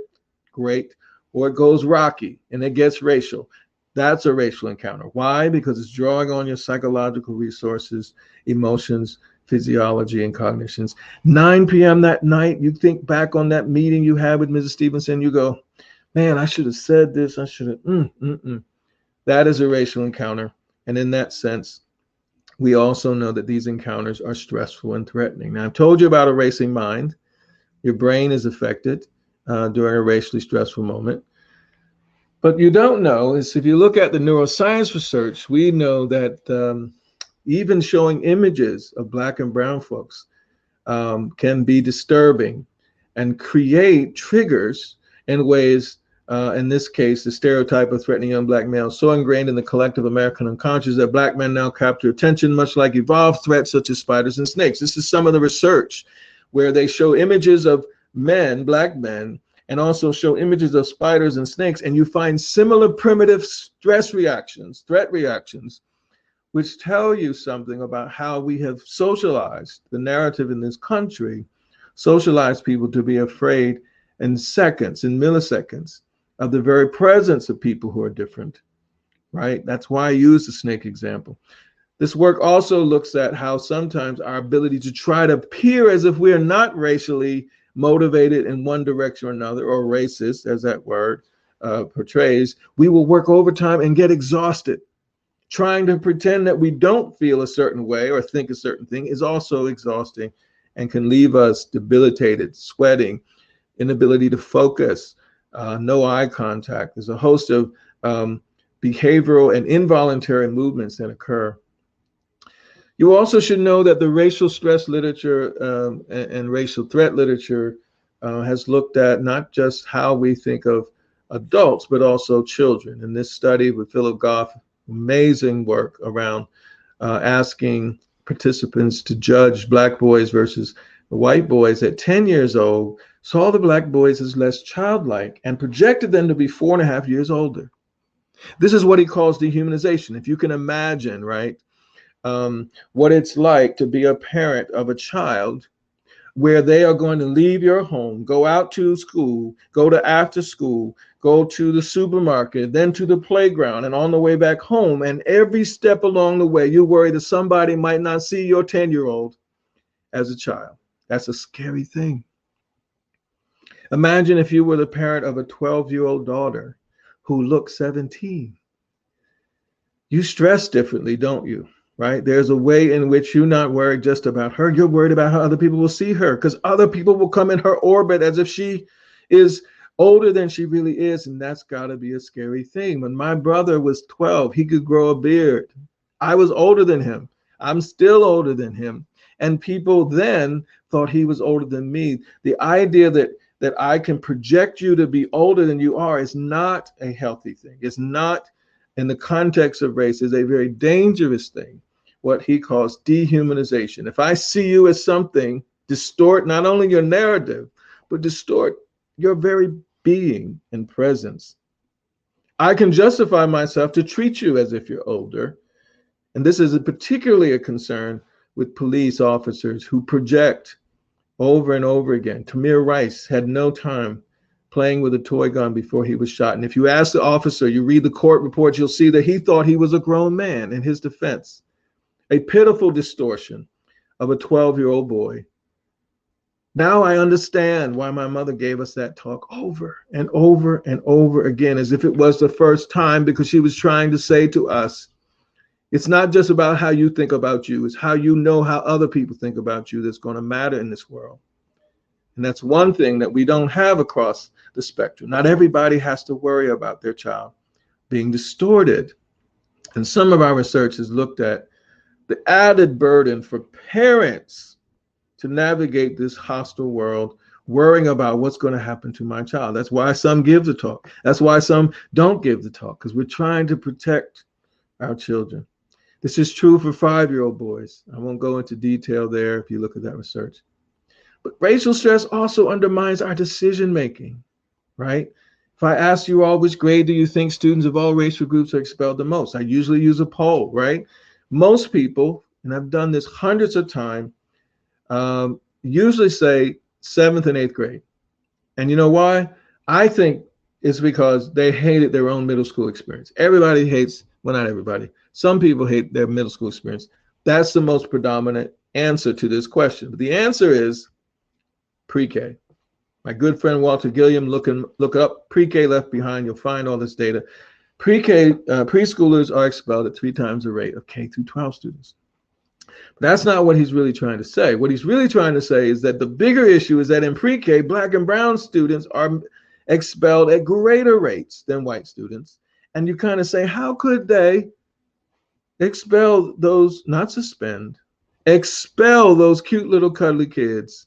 Speaker 2: great, or it goes rocky and it gets racial. That's a racial encounter. Why? Because it's drawing on your psychological resources, emotions, physiology, and cognitions. 9 p.m. that night, you think back on that meeting you had with Mrs. Stevenson, you go, man, I should have said this, I should have, That is a racial encounter. And in that sense, we also know that these encounters are stressful and threatening. Now, I've told you about a racing mind. Your brain is affected during a racially stressful moment. But you don't know is if you look at the neuroscience research, we know that even showing images of Black and brown folks can be disturbing and create triggers in ways, in this case, the stereotype of threatening young Black males so ingrained in the collective American unconscious that Black men now capture attention, much like evolved threats such as spiders and snakes. This is some of the research where they show images of men, Black men, and also show images of spiders and snakes, and you find similar primitive stress reactions, threat reactions, which tell you something about how we have socialized the narrative in this country, socialized people to be afraid in seconds, in milliseconds, of the very presence of people who are different, right? That's why I use the snake example. This work also looks at how sometimes our ability to try to appear as if we are not racially motivated in one direction or another, or racist, as that word portrays, we will work overtime and get exhausted. Trying to pretend that we don't feel a certain way or think a certain thing is also exhausting and can leave us debilitated, sweating, inability to focus, no eye contact. There's a host of behavioral and involuntary movements that occur. You also should know that the racial stress literature and racial threat literature has looked at not just how we think of adults, but also children. In this study with Philip Goff, amazing work around asking participants to judge Black boys versus white boys at 10 years old, saw the Black boys as less childlike and projected them to be 4.5 years older. This is what he calls dehumanization. If you can imagine, right? What it's like to be a parent of a child where they are going to leave your home, go out to school, go to after school, go to the supermarket, then to the playground, and on the way back home. And every step along the way, you worry that somebody might not see your 10-year-old as a child. That's a scary thing. Imagine if you were the parent of a 12-year-old daughter who looks 17. You stress differently, don't you? Right? There's a way in which you're not worried just about her. You're worried about how other people will see her, because other people will come in her orbit as if she is older than she really is. And that's got to be a scary thing. When my brother was 12, he could grow a beard. I was older than him. I'm still older than him. And people then thought he was older than me. The idea that I can project you to be older than you are is not a healthy thing. It's not, in the context of race, is a very dangerous thing. What he calls dehumanization. If I see you as something, distort not only your narrative, but distort your very being and presence. I can justify myself to treat you as if you're older. And this is particularly a concern with police officers who project over and over again. Tamir Rice had no time playing with a toy gun before he was shot. And if you ask the officer, you read the court reports, you'll see that he thought he was a grown man in his defense. A pitiful distortion of a 12-year-old boy. Now I understand why my mother gave us that talk over and over and over again, as if it was the first time, because she was trying to say to us, it's not just about how you think about you, it's how you know how other people think about you that's going to matter in this world. And that's one thing that we don't have across the spectrum. Not everybody has to worry about their child being distorted. And some of our research has looked at the added burden for parents to navigate this hostile world worrying about what's going to happen to my child. That's why some give the talk. That's why some don't give the talk, because we're trying to protect our children. This is true for 5-year-old boys. I won't go into detail there if you look at that research. But racial stress also undermines our decision making, right? If I ask you all, which grade do you think students of all racial groups are expelled the most? I usually use a poll, right? Most people, and I've done this hundreds of times, usually say 7th and 8th grade. And you know why? I think it's because they hated their own middle school experience. Everybody hates, well, not everybody. Some people hate their middle school experience. That's the most predominant answer to this question. But the answer is pre-K. My good friend Walter Gilliam, look up pre-K left behind. You'll find all this data. Pre-K preschoolers are expelled at 3 times the rate of K through 12 students. But that's not what he's really trying to say. What he's really trying to say is that the bigger issue is that in pre-K, Black and brown students are expelled at greater rates than white students. And you kind of say, how could they expel those, not suspend, expel those cute little cuddly kids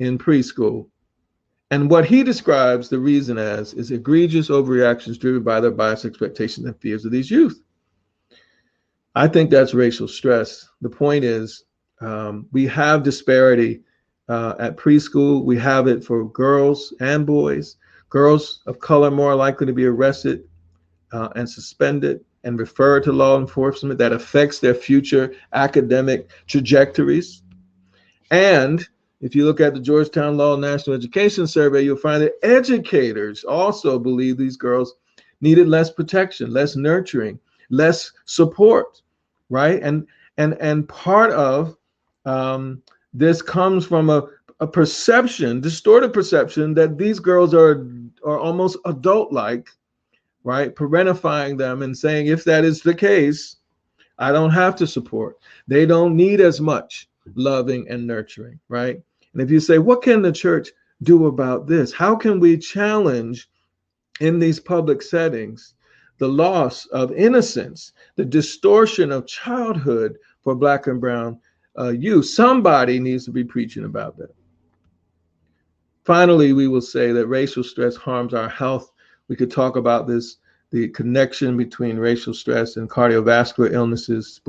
Speaker 2: in preschool? And what he describes the reason as is egregious overreactions driven by their biased expectations and fears of these youth. I think that's racial stress. The point is, we have disparity at preschool. We have it for girls and boys. Girls of color more likely to be arrested and suspended and referred to law enforcement. That affects their future academic trajectories. And if you look at the Georgetown Law National Education Survey, you'll find that educators also believe these girls needed less protection, less nurturing, less support, right? And part of this comes from a perception, distorted perception, that these girls are almost adult-like, right? Parentifying them and saying, if that is the case, I don't have to support. They don't need as much loving and nurturing, right? And if you say, what can the church do about this? How can we challenge in these public settings the loss of innocence, the distortion of childhood for Black and brown youth? Somebody needs to be preaching about that. Finally, we will say that racial stress harms our health. We could talk about this, the connection between racial stress and cardiovascular illnesses,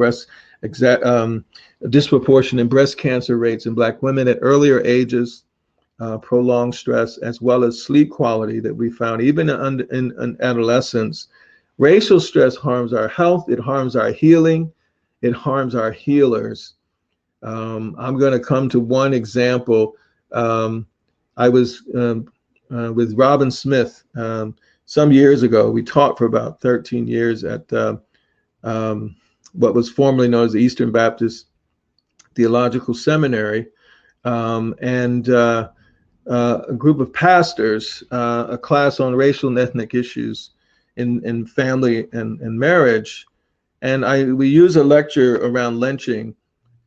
Speaker 2: disproportionate breast cancer rates in Black women at earlier ages, prolonged stress, as well as sleep quality that we found even in adolescence. Racial stress harms our health, it harms our healing, it harms our healers. I'm going to come to one example. I was with Robin Smith some years ago. We taught for about 13 years at what was formerly known as the Eastern Baptist Theological Seminary, and a group of pastors, a class on racial and ethnic issues in family and marriage. And we use a lecture around lynching,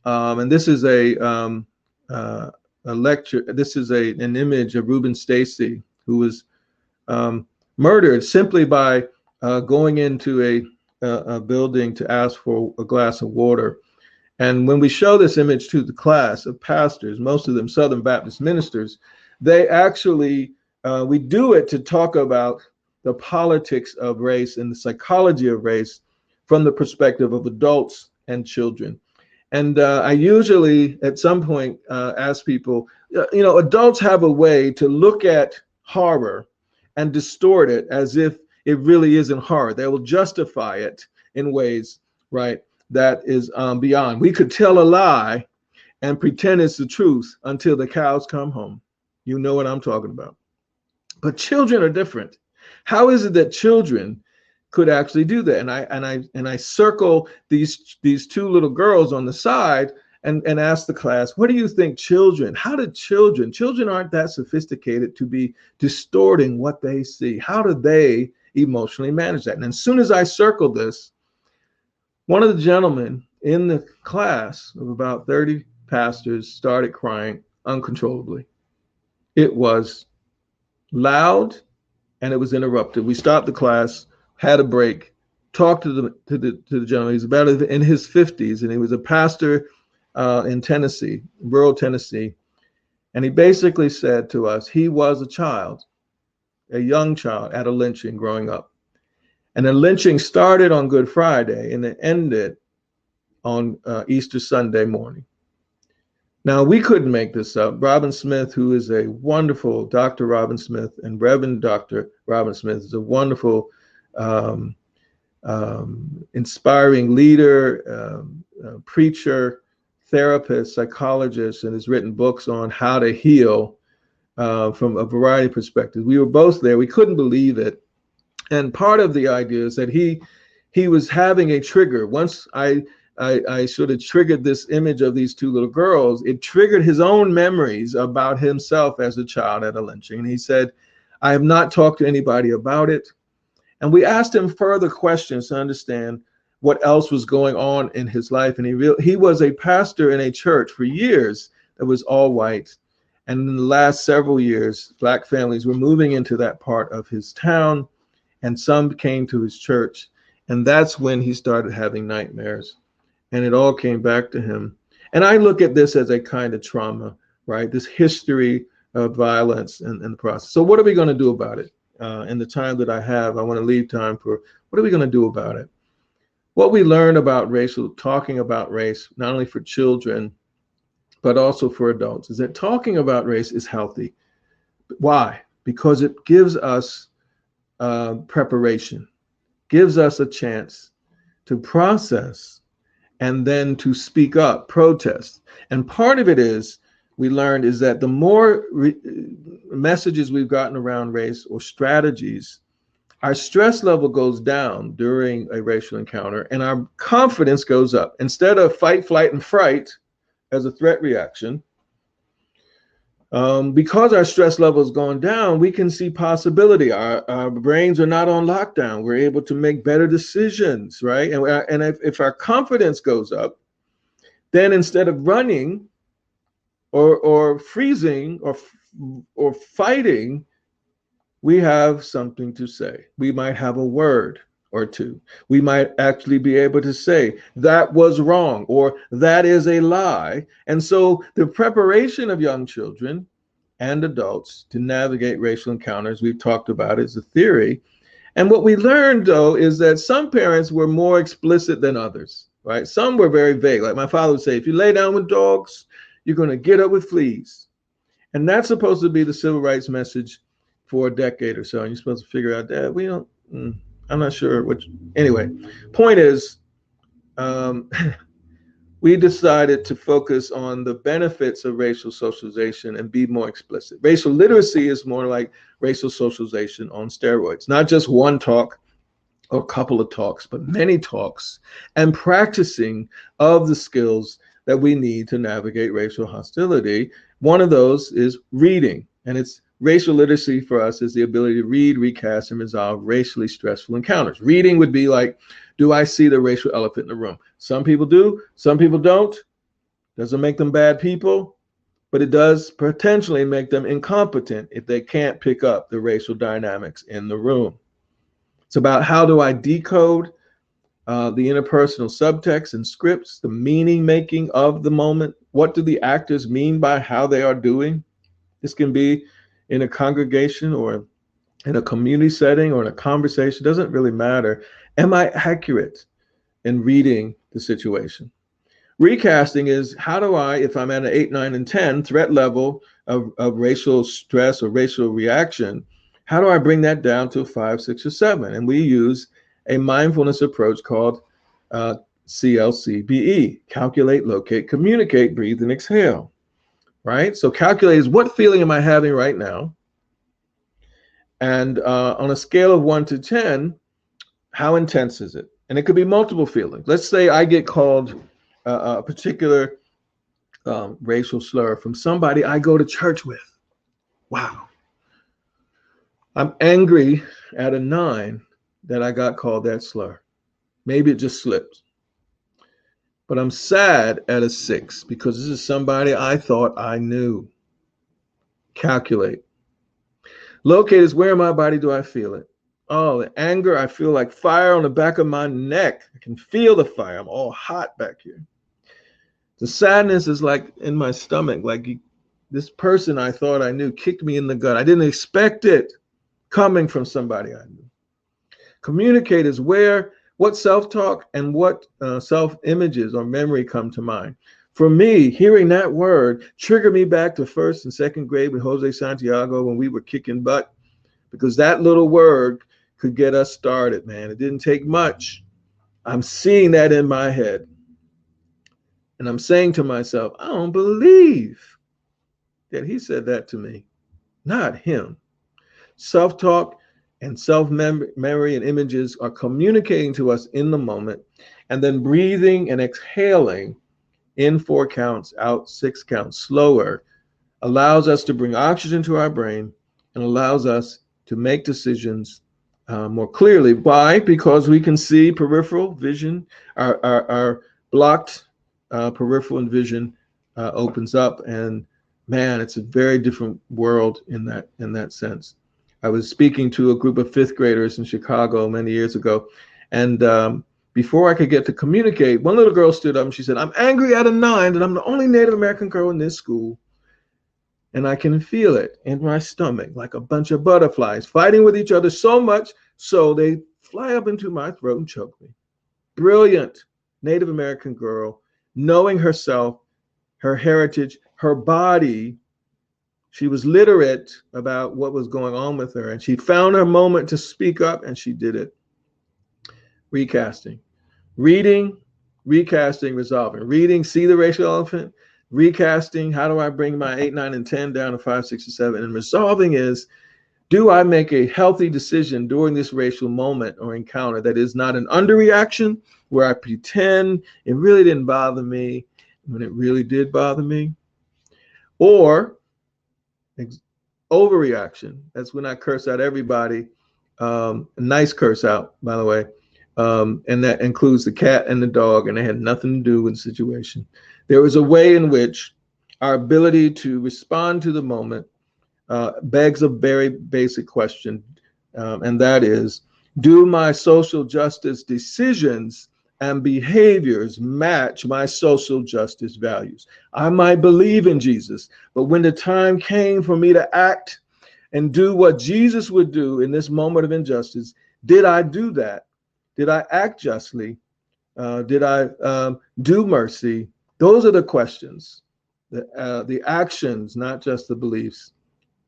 Speaker 2: and this is a lecture. This is an image of Reuben Stacy, who was murdered simply by going into a building to ask for a glass of water. And when we show this image to the class of pastors, most of them Southern Baptist ministers, they actually, we do it to talk about the politics of race and the psychology of race from the perspective of adults and children. And I usually at some point ask people, adults have a way to look at horror and distort it as if it really isn't horror. They will justify it in ways, right, that is beyond. We could tell a lie and pretend it's the truth until the cows come home. You know what I'm talking about. But children are different. How is it that children could actually do that? And I circle these 2 little girls on the side and ask the class, what do you think children, children aren't that sophisticated to be distorting what they see. How do they emotionally manage that? And as soon as I circled this, one of the gentlemen in the class of about 30 pastors started crying uncontrollably. It was loud and it was interrupted. We stopped the class, had a break, talked to the gentleman. He's about in his 50s, and he was a pastor in Tennessee, rural Tennessee. And he basically said to us, he was a child, a young child at a lynching growing up. And the lynching started on Good Friday and it ended on Easter Sunday morning. Now, we couldn't make this up. Robin Smith, who is a wonderful Dr. Robin Smith, and Reverend Dr. Robin Smith is a wonderful, inspiring leader, preacher, therapist, psychologist, and has written books on how to heal from a variety of perspectives. We were both there. We couldn't believe it. And part of the idea is that he was having a trigger. Once I sort of triggered this image of these two little girls, it triggered his own memories about himself as a child at a lynching. And he said, I have not talked to anybody about it. And we asked him further questions to understand what else was going on in his life. And he was a pastor in a church for years that was all white. And in the last several years, Black families were moving into that part of his town, and some came to his church. And that's when he started having nightmares. And it all came back to him. And I look at this as a kind of trauma, right? This history of violence and the process. So what are we going to do about it? In the time that I have, I want to leave time for what are we going to do about it? What we learn about talking about race, not only for children, but also for adults, is that talking about race is healthy. Why? Because it gives us preparation, gives us a chance to process and then to speak up, protest. And part of it we learned is that the more messages we've gotten around race or strategies, our stress level goes down during a racial encounter and our confidence goes up. Instead of fight, flight, and fright as a threat reaction, because our stress level has gone down, we can see possibility. Our brains are not on lockdown. We're able to make better decisions, right? And if our confidence goes up, then instead of running or freezing or fighting, we have something to say. We might have a word or two. We might actually be able to say, that was wrong, or that is a lie. And so the preparation of young children and adults to navigate racial encounters, we've talked about as a theory. And what we learned, though, is that some parents were more explicit than others, right? Some were very vague. Like my father would say, if you lay down with dogs, you're going to get up with fleas. And that's supposed to be the civil rights message for a decade or so. And you're supposed to figure out that we don't, I'm not sure which. Anyway, point is, we decided to focus on the benefits of racial socialization and be more explicit. Racial literacy is more like racial socialization on steroids, not just one talk or a couple of talks, but many talks and practicing of the skills that we need to navigate racial hostility. One of those is reading, and it's racial literacy for us is the ability to read, recast, and resolve racially stressful encounters. Reading would be like, do I see the racial elephant in the room? Some people do, some people don't. Doesn't make them bad people, but it does potentially make them incompetent if they can't pick up the racial dynamics in the room. It's about how do I decode the interpersonal subtext and scripts, the meaning making of the moment. What do the actors mean by how they are doing? This can be in a congregation or in a community setting or in a conversation, doesn't really matter. Am I accurate in reading the situation? Recasting is how do I, if I'm at an 8, 9, and 10 threat level of racial stress or racial reaction, how do I bring that down to 5, 6, or 7? And we use a mindfulness approach called CLCBE, calculate, locate, communicate, breathe, and exhale. Right? So calculate is what feeling am I having right now? And on a scale of 1 to 10, how intense is it? And it could be multiple feelings. Let's say I get called a particular racial slur from somebody I go to church with. Wow. I'm angry at a 9 that I got called that slur. Maybe it just slipped. But I'm sad at a 6 because this is somebody I thought I knew. Calculate. Locate is where in my body do I feel it? Oh, the anger, I feel like fire on the back of my neck. I can feel the fire. I'm all hot back here. The sadness is like in my stomach, like this person I thought I knew kicked me in the gut. I didn't expect it coming from somebody I knew. Communicate is what self-talk and what self-images or memory come to mind. For me, hearing that word triggered me back to first and second grade with Jose Santiago when we were kicking butt, because that little word could get us started, man. It didn't take much. I'm seeing that in my head. And I'm saying to myself, I don't believe that he said that to me, not him. Self-talk and self-memory and images are communicating to us in the moment, and then breathing and exhaling in 4 counts, out 6 counts, slower, allows us to bring oxygen to our brain and allows us to make decisions more clearly. Why? Because we can see peripheral vision, our blocked peripheral vision opens up, and man, it's a very different world in that sense. I was speaking to a group of 5th graders in Chicago many years ago, and before I could get to communicate, one little girl stood up and she said, I'm angry at a 9 that I'm the only Native American girl in this school, and I can feel it in my stomach like a bunch of butterflies fighting with each other so much so they fly up into my throat and choke me. Brilliant Native American girl, knowing herself, her heritage, her body. She was literate about what was going on with her, and she found her moment to speak up, and she did it. Recasting. Reading, recasting, resolving. Reading, see the racial elephant. Recasting, how do I bring my 8, 9, and 10 down to 5, 6, and 7? And resolving is, do I make a healthy decision during this racial moment or encounter that is not an underreaction where I pretend it really didn't bother me when it really did bother me? Or overreaction. That's when I curse out everybody. A nice curse out, by the way. And that includes the cat and the dog, and they had nothing to do with the situation. There was a way in which our ability to respond to the moment begs a very basic question, and that is, do my social justice decisions and behaviors match my social justice values? I might believe in Jesus, but when the time came for me to act and do what Jesus would do in this moment of injustice, did I do that? Did I act justly? Did I do mercy? Those are the questions. The actions, not just the beliefs,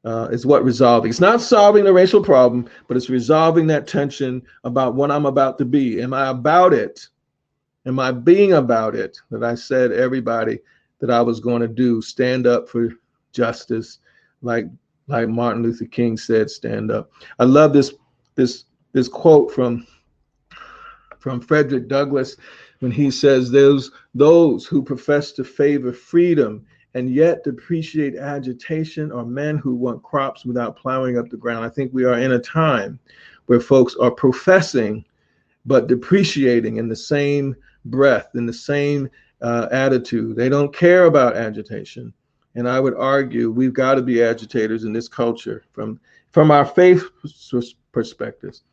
Speaker 2: is what resolving. It's not solving the racial problem, but it's resolving that tension about what I'm about to be. Am I about it? Am I being about it? That I said everybody that I was going to do, stand up for justice, like Martin Luther King said, stand up. I love this quote from Frederick Douglass when he says, those who profess to favor freedom and yet depreciate agitation are men who want crops without plowing up the ground. I think we are in a time where folks are professing but depreciating in the same breath, in the same attitude. They don't care about agitation. And I would argue we've got to be agitators in this culture from our faith perspectives.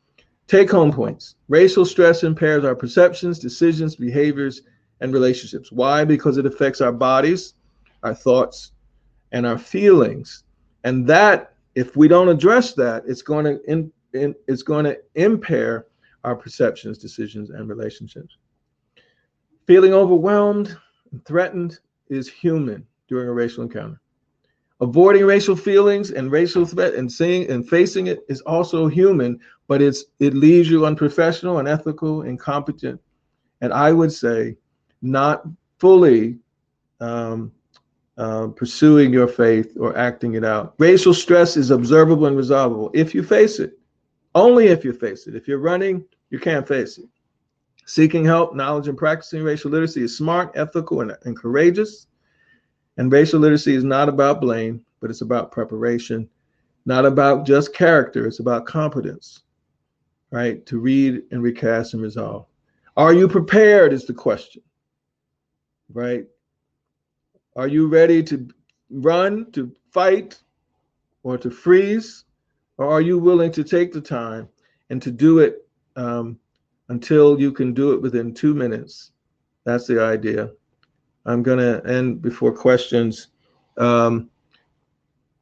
Speaker 2: Take home points. Racial stress impairs our perceptions, decisions, behaviors, and relationships. Why? Because it affects our bodies, our thoughts, and our feelings. And that, if we don't address that, it's going to impair our perceptions, decisions, and relationships. Feeling overwhelmed and threatened is human during a racial encounter. Avoiding racial feelings and racial threat and seeing and facing it is also human, but it leaves you unprofessional, unethical, incompetent, and I would say not fully pursuing your faith or acting it out. Racial stress is observable and resolvable if you face it. Only if you face it. If you're running, you can't face it. Seeking help, knowledge, and practicing racial literacy is smart, ethical, and courageous. And racial literacy is not about blame, but it's about preparation, not about just character. It's about competence, right? To read and recast and resolve. Are you prepared is the question, right? Are you ready to run, to fight, or to freeze? Or are you willing to take the time and to do it until you can do it within 2 minutes? That's the idea. I'm going to end before questions.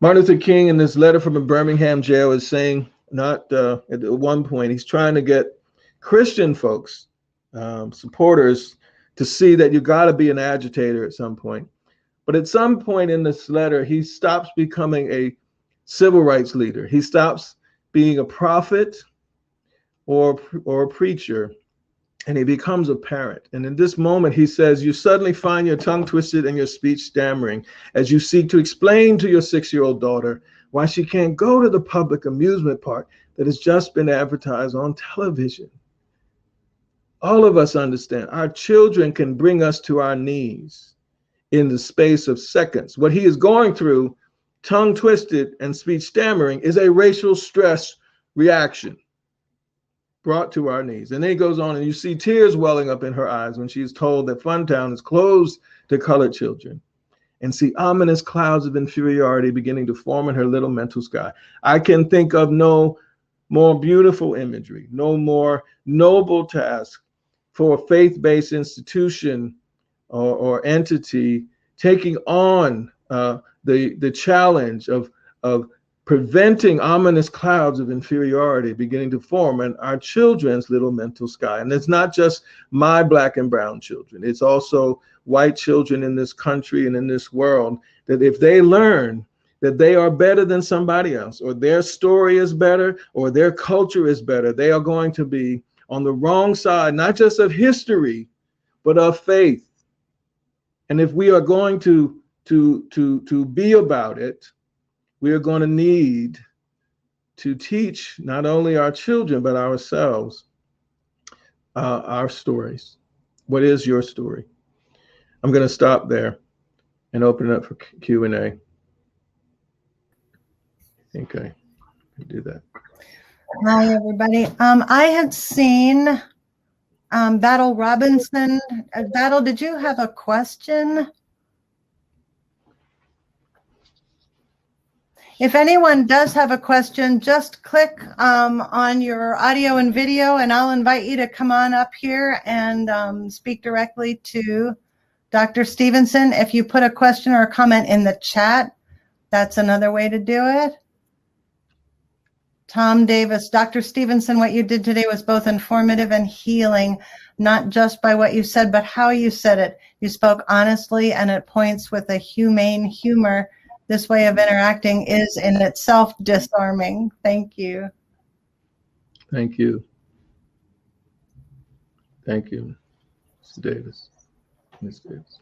Speaker 2: Martin Luther King, in this letter from a Birmingham jail, is saying, not at one point, he's trying to get Christian folks, supporters, to see that you got to be an agitator at some point. But at some point in this letter, he stops becoming a civil rights leader. He stops being a prophet or a preacher, and he becomes a parent. And in this moment, he says, you suddenly find your tongue twisted and your speech stammering as you seek to explain to your 6-year-old daughter why she can't go to the public amusement park that has just been advertised on television. All of us understand our children can bring us to our knees in the space of seconds. What he is going through, tongue twisted and speech stammering, is a racial stress reaction brought to our knees. And then he goes on, and you see tears welling up in her eyes when she is told that Funtown is closed to colored children, and see ominous clouds of inferiority beginning to form in her little mental sky. I can think of no more beautiful imagery, no more noble task for a faith-based institution or entity taking on the challenge of preventing ominous clouds of inferiority beginning to form in our children's little mental sky. And it's not just my Black and brown children, it's also white children in this country and in this world, that if they learn that they are better than somebody else, or their story is better, or their culture is better, they are going to be on the wrong side, not just of history, but of faith. And if we are going to be about it, we are going to need to teach not only our children, but ourselves, our stories. What is your story? I'm going to stop there and open it up for Q&A. I think I can do that.
Speaker 1: Hi, everybody. I had seen Battle Robinson. Battle, did you have a question? If anyone does have a question, just click on your audio and video, and I'll invite you to come on up here and speak directly to Dr. Stevenson. If you put a question or a comment in the chat, that's another way to do it. Tom Davis, Dr. Stevenson, what you did today was both informative and healing, not just by what you said, but how you said it. You spoke honestly, and it points with a humane humor. This way of interacting is in itself disarming. Thank you.
Speaker 2: Thank you. Thank you, Mr. Davis. Ms. Davis.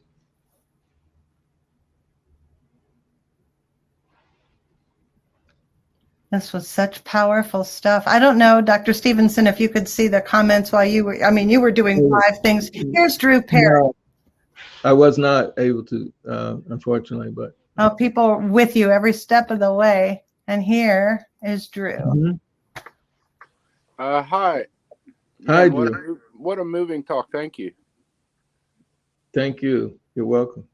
Speaker 1: This was such powerful stuff. I don't know, Dr. Stevenson, if you could see the comments while you were, I mean, you were doing 5 things. Here's Drew Perry.
Speaker 2: No, I was not able to, unfortunately, but.
Speaker 1: Oh, people are with you every step of the way. And here is Drew.
Speaker 2: Mm-hmm.
Speaker 3: Hi.
Speaker 2: Hi,
Speaker 3: Drew. What a moving talk. Thank you.
Speaker 2: Thank you. You're welcome.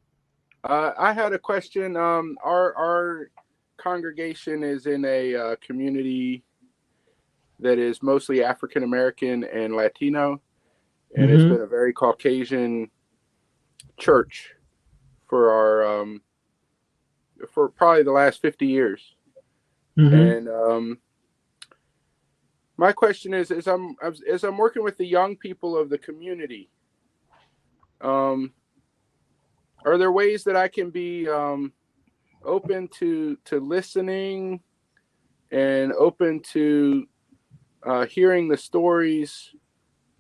Speaker 3: I had a question. Our congregation is in a community that is mostly African American and Latino, and it's been a very Caucasian church for our for probably the last 50 years. And my question is, as I'm working with the young people of the community, are there ways that I can be open to listening and open to hearing the stories,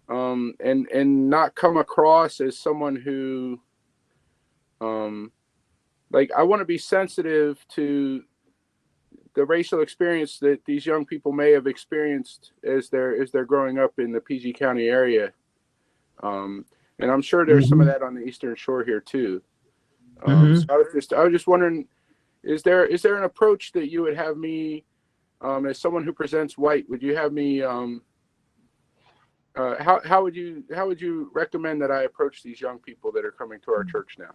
Speaker 3: and not come across as someone who like, I want to be sensitive to the racial experience that these young people may have experienced as they're growing up in the PG County area, and I'm sure there's some of that on the Eastern Shore here too. So I was just wondering, is there an approach that you would have me, as someone who presents white, would you have me, how would you recommend that I approach these young people that are coming to our church now?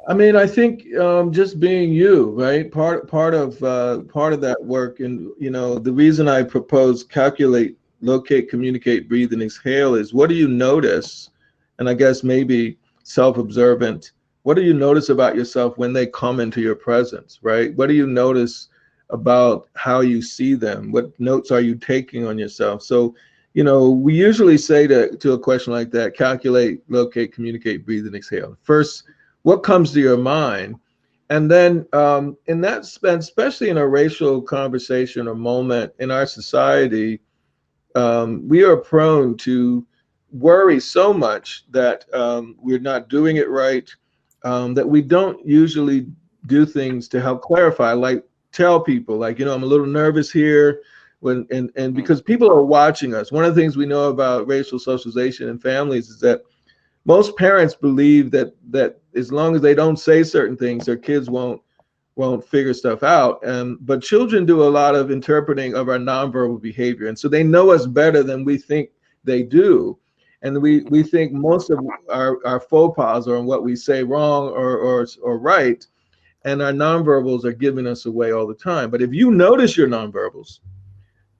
Speaker 2: I mean, I think just being you, right? Part of that work, and the reason I propose calculate, locate, communicate, breathe, and exhale is, what do you notice? And I guess maybe self-observant What do you notice about yourself when they come into your presence, right? What do you notice about how you see them? What notes are you taking on yourself? So, we usually say to a question like that, calculate, locate, communicate, breathe, and exhale. First, what comes to your mind? And then in that sense, especially in a racial conversation or moment in our society, we are prone to worry so much that we're not doing it right, that we don't usually do things to help clarify, like tell people, like, I'm a little nervous here, and because people are watching us. One of the things we know about racial socialization in families is that most parents believe that as long as they don't say certain things, their kids won't figure stuff out. But children do a lot of interpreting of our nonverbal behavior, and so they know us better than we think they do. And we think most of our faux pas are in what we say wrong or right, and our nonverbals are giving us away all the time. But if you notice your nonverbals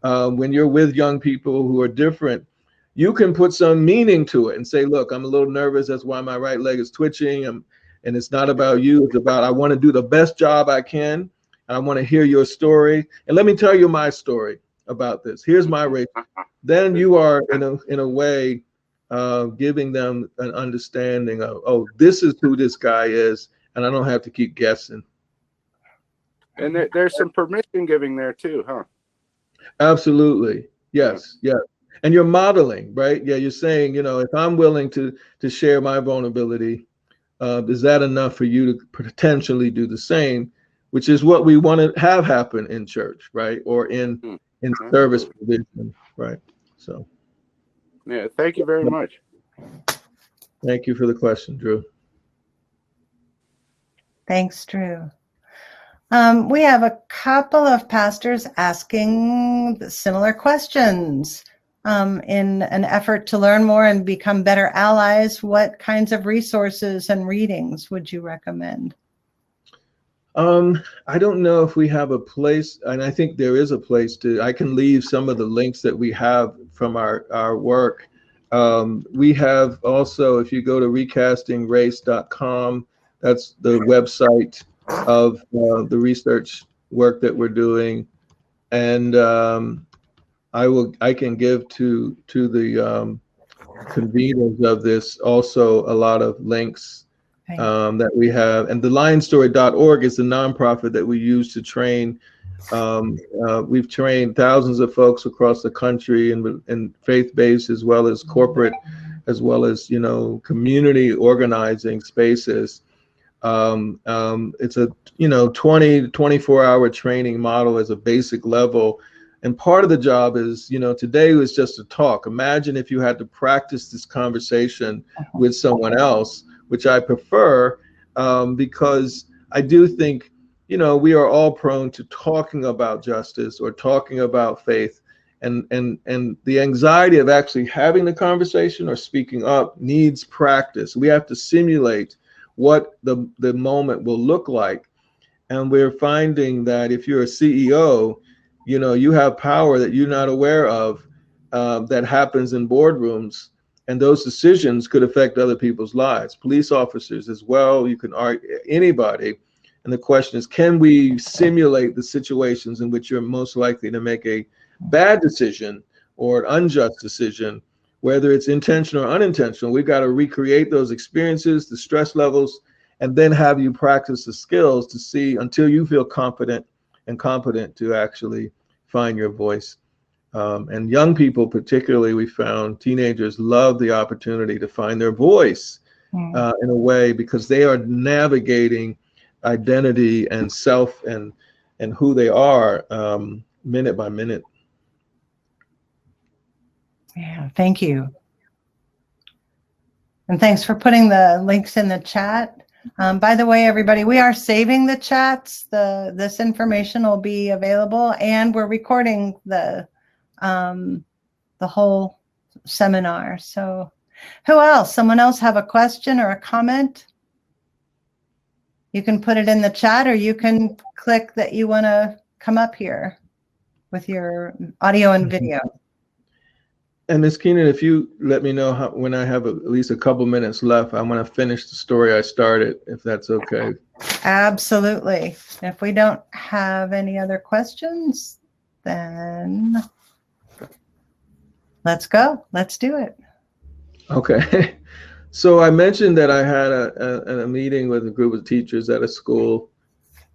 Speaker 2: when you're with young people who are different, you can put some meaning to it and say, look, I'm a little nervous. That's why my right leg is twitching. And it's not about you. It's about, I want to do the best job I can. I want to hear your story. And let me tell you my story about this. Here's my race. Then you are in a way giving them an understanding of, oh, this is who this guy is. And I don't have to keep guessing.
Speaker 3: And there's some permission giving there too, huh?
Speaker 2: Absolutely. Yes. Yeah. And you're modeling, right? Yeah. You're saying, if I'm willing to share my vulnerability, is that enough for you to potentially do the same, which is what we want to have happen in church, right? Or in service provision, right? So.
Speaker 3: Yeah. Thank you very much.
Speaker 2: Thank you for the question, Drew.
Speaker 1: Thanks, Drew. We have a couple of pastors asking similar questions. In an effort to learn more and become better allies, what kinds of resources and readings would you recommend?
Speaker 2: I don't know if we have a place, and I think there is a place I can leave some of the links that we have from our work. We have also, if you go to recastingrace.com, that's the website of the research work that we're doing. And I can give to the conveners of this also a lot of links that we have. And the lionstory.org is the nonprofit that we use to train. We've trained thousands of folks across the country in faith-based as well as corporate, as well as, community organizing spaces. It's a 20 to 24-hour training model as a basic level. And part of the job is, today was just a talk. Imagine if you had to practice this conversation with someone else, which I prefer, because I do think, we are all prone to talking about justice or talking about faith, and the anxiety of actually having the conversation or speaking up needs practice. We have to simulate what the moment will look like. And we're finding that if you're a CEO, you have power that you're not aware of that happens in boardrooms, and those decisions could affect other people's lives, police officers as well. You can argue anybody. And the question is, can we simulate the situations in which you're most likely to make a bad decision or an unjust decision, whether it's intentional or unintentional? We've got to recreate those experiences, the stress levels, and then have you practice the skills to see until you feel confident and competent to actually find your voice. And young people, particularly, we found teenagers love the opportunity to find their voice in a way, because they are navigating identity and self and who they are minute by minute.
Speaker 1: Yeah, thank you. And thanks for putting the links in the chat. By the way, everybody, we are saving the chats. This information will be available, and we're recording the whole seminar. So who else? Someone else have a question or a comment? You can put it in the chat, or you can click that you want to come up here with your audio and video.
Speaker 2: And Ms. Keenan, if you let me know when I have at least a couple minutes left, I want to finish the story I started, if that's okay.
Speaker 1: Absolutely. If we don't have any other questions, then let's go. Let's do it.
Speaker 2: Okay. So I mentioned that I had a meeting with a group of teachers at a school,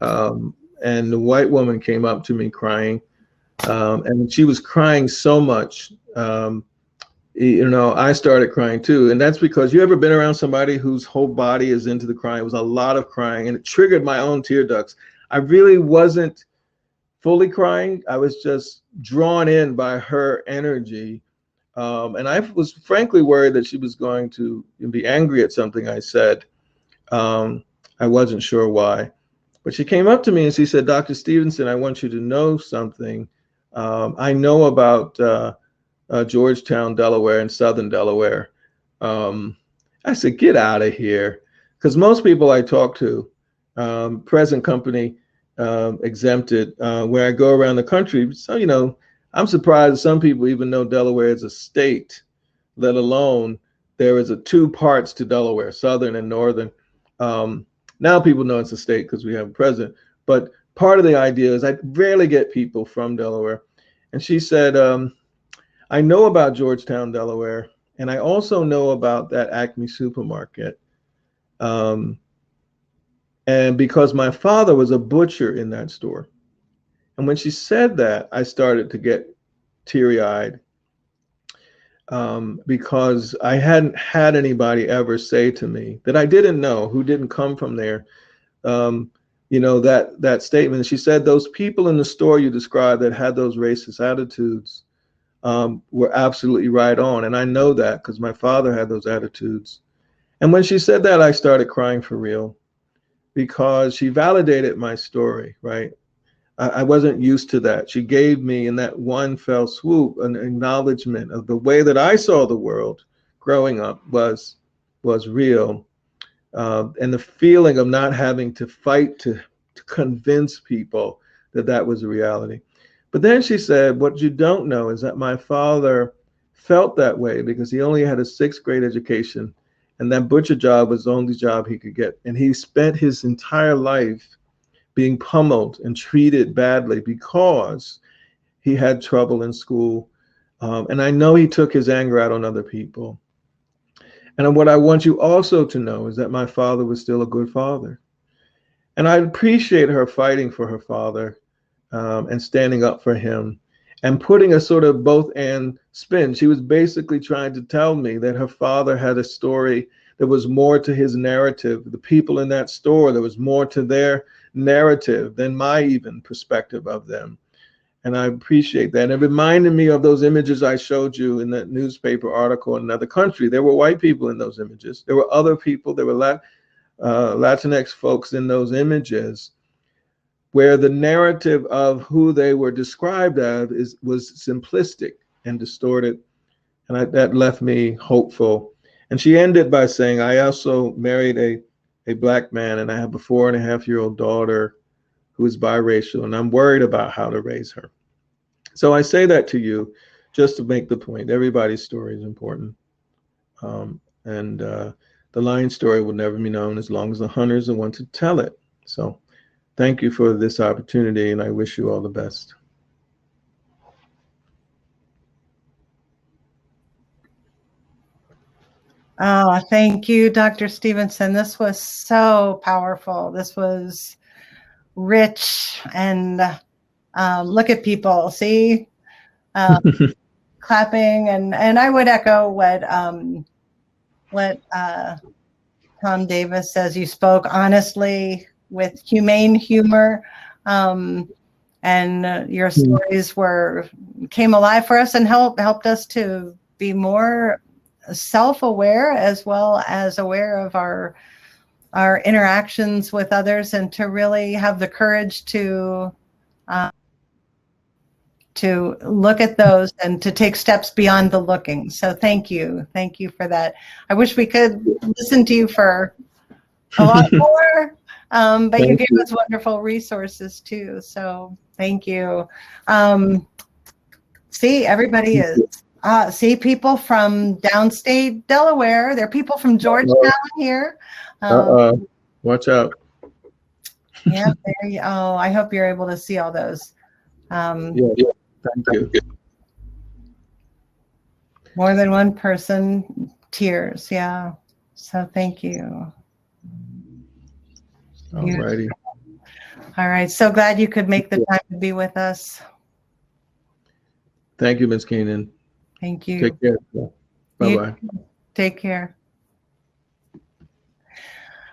Speaker 2: and the white woman came up to me crying, and she was crying so much. I started crying too. And that's because you ever been around somebody whose whole body is into the crying? It was a lot of crying, and it triggered my own tear ducts. I really wasn't fully crying. I was just drawn in by her energy. And I was frankly worried that she was going to be angry at something I said. I wasn't sure why. But she came up to me and she said, Dr. Stevenson, I want you to know something. I know about Georgetown, Delaware, and Southern Delaware. I said, get out of here. Because most people I talk to, present company exempted, where I go around the country. So, I'm surprised some people even know Delaware is a state, let alone there is 2 parts to Delaware, Southern and Northern. Now people know it's a state because we have a president. But part of the idea is I rarely get people from Delaware. And she said, I know about Georgetown, Delaware, and I also know about that Acme supermarket. And because my father was a butcher in that store. And when she said that, I started to get teary-eyed, because I hadn't had anybody ever say to me that I didn't know, who didn't come from there, that statement. She said, those people in the store you described that had those racist attitudes were absolutely right on. And I know that because my father had those attitudes. And when she said that, I started crying for real, because she validated my story, right? I wasn't used to that. She gave me in that one fell swoop an acknowledgement of the way that I saw the world growing up was real. And the feeling of not having to fight to convince people that was a reality. But then she said, what you don't know is that my father felt that way because he only had a 6th grade education, and that butcher job was the only job he could get. And he spent his entire life being pummeled and treated badly because he had trouble in school. And I know he took his anger out on other people. And what I want you also to know is that my father was still a good father. And I appreciate her fighting for her father, and standing up for him and putting a sort of both and spin. She was basically trying to tell me that her father had a story that was more to his narrative. The people in that store, there was more to their narrative than my even perspective of them. And I appreciate that. And it reminded me of those images I showed you in that newspaper article in another country. There were white people in those images. There were other people. There were Latinx folks in those images, where the narrative of who they were described as was simplistic and distorted. And that left me hopeful. And she ended by saying, I also married a Black man, and I have a 4.5-year-old daughter who is biracial, and I'm worried about how to raise her. So I say that to you just to make the point. Everybody's story is important. The lion story will never be known as long as the hunters are the ones to tell it. So thank you for this opportunity, and I wish you all the best.
Speaker 1: Oh, thank you, Dr. Stevenson. This was so powerful. This was rich, and look at people, see, clapping, and I would echo what Tom Davis says. You spoke honestly with humane humor, and your stories came alive for us and helped us to be more self-aware, as well as aware of our interactions with others, and to really have the courage to look at those and to take steps beyond the looking. So thank you for that. I wish we could listen to you for a lot more, but you gave us wonderful resources too. So thank you. See, everybody is See people from downstate Delaware. There are people from Georgetown here.
Speaker 2: Watch out.
Speaker 1: Yeah, there you, oh, I hope you're able to see all those.
Speaker 2: Yeah, thank you.
Speaker 1: More than one person, tears. Yeah. So thank you.
Speaker 2: All righty.
Speaker 1: All right. So glad you could make the time to be with us.
Speaker 2: Thank you, Ms. Keenan.
Speaker 1: Thank you.
Speaker 2: Take care. Bye-bye.
Speaker 1: Take care.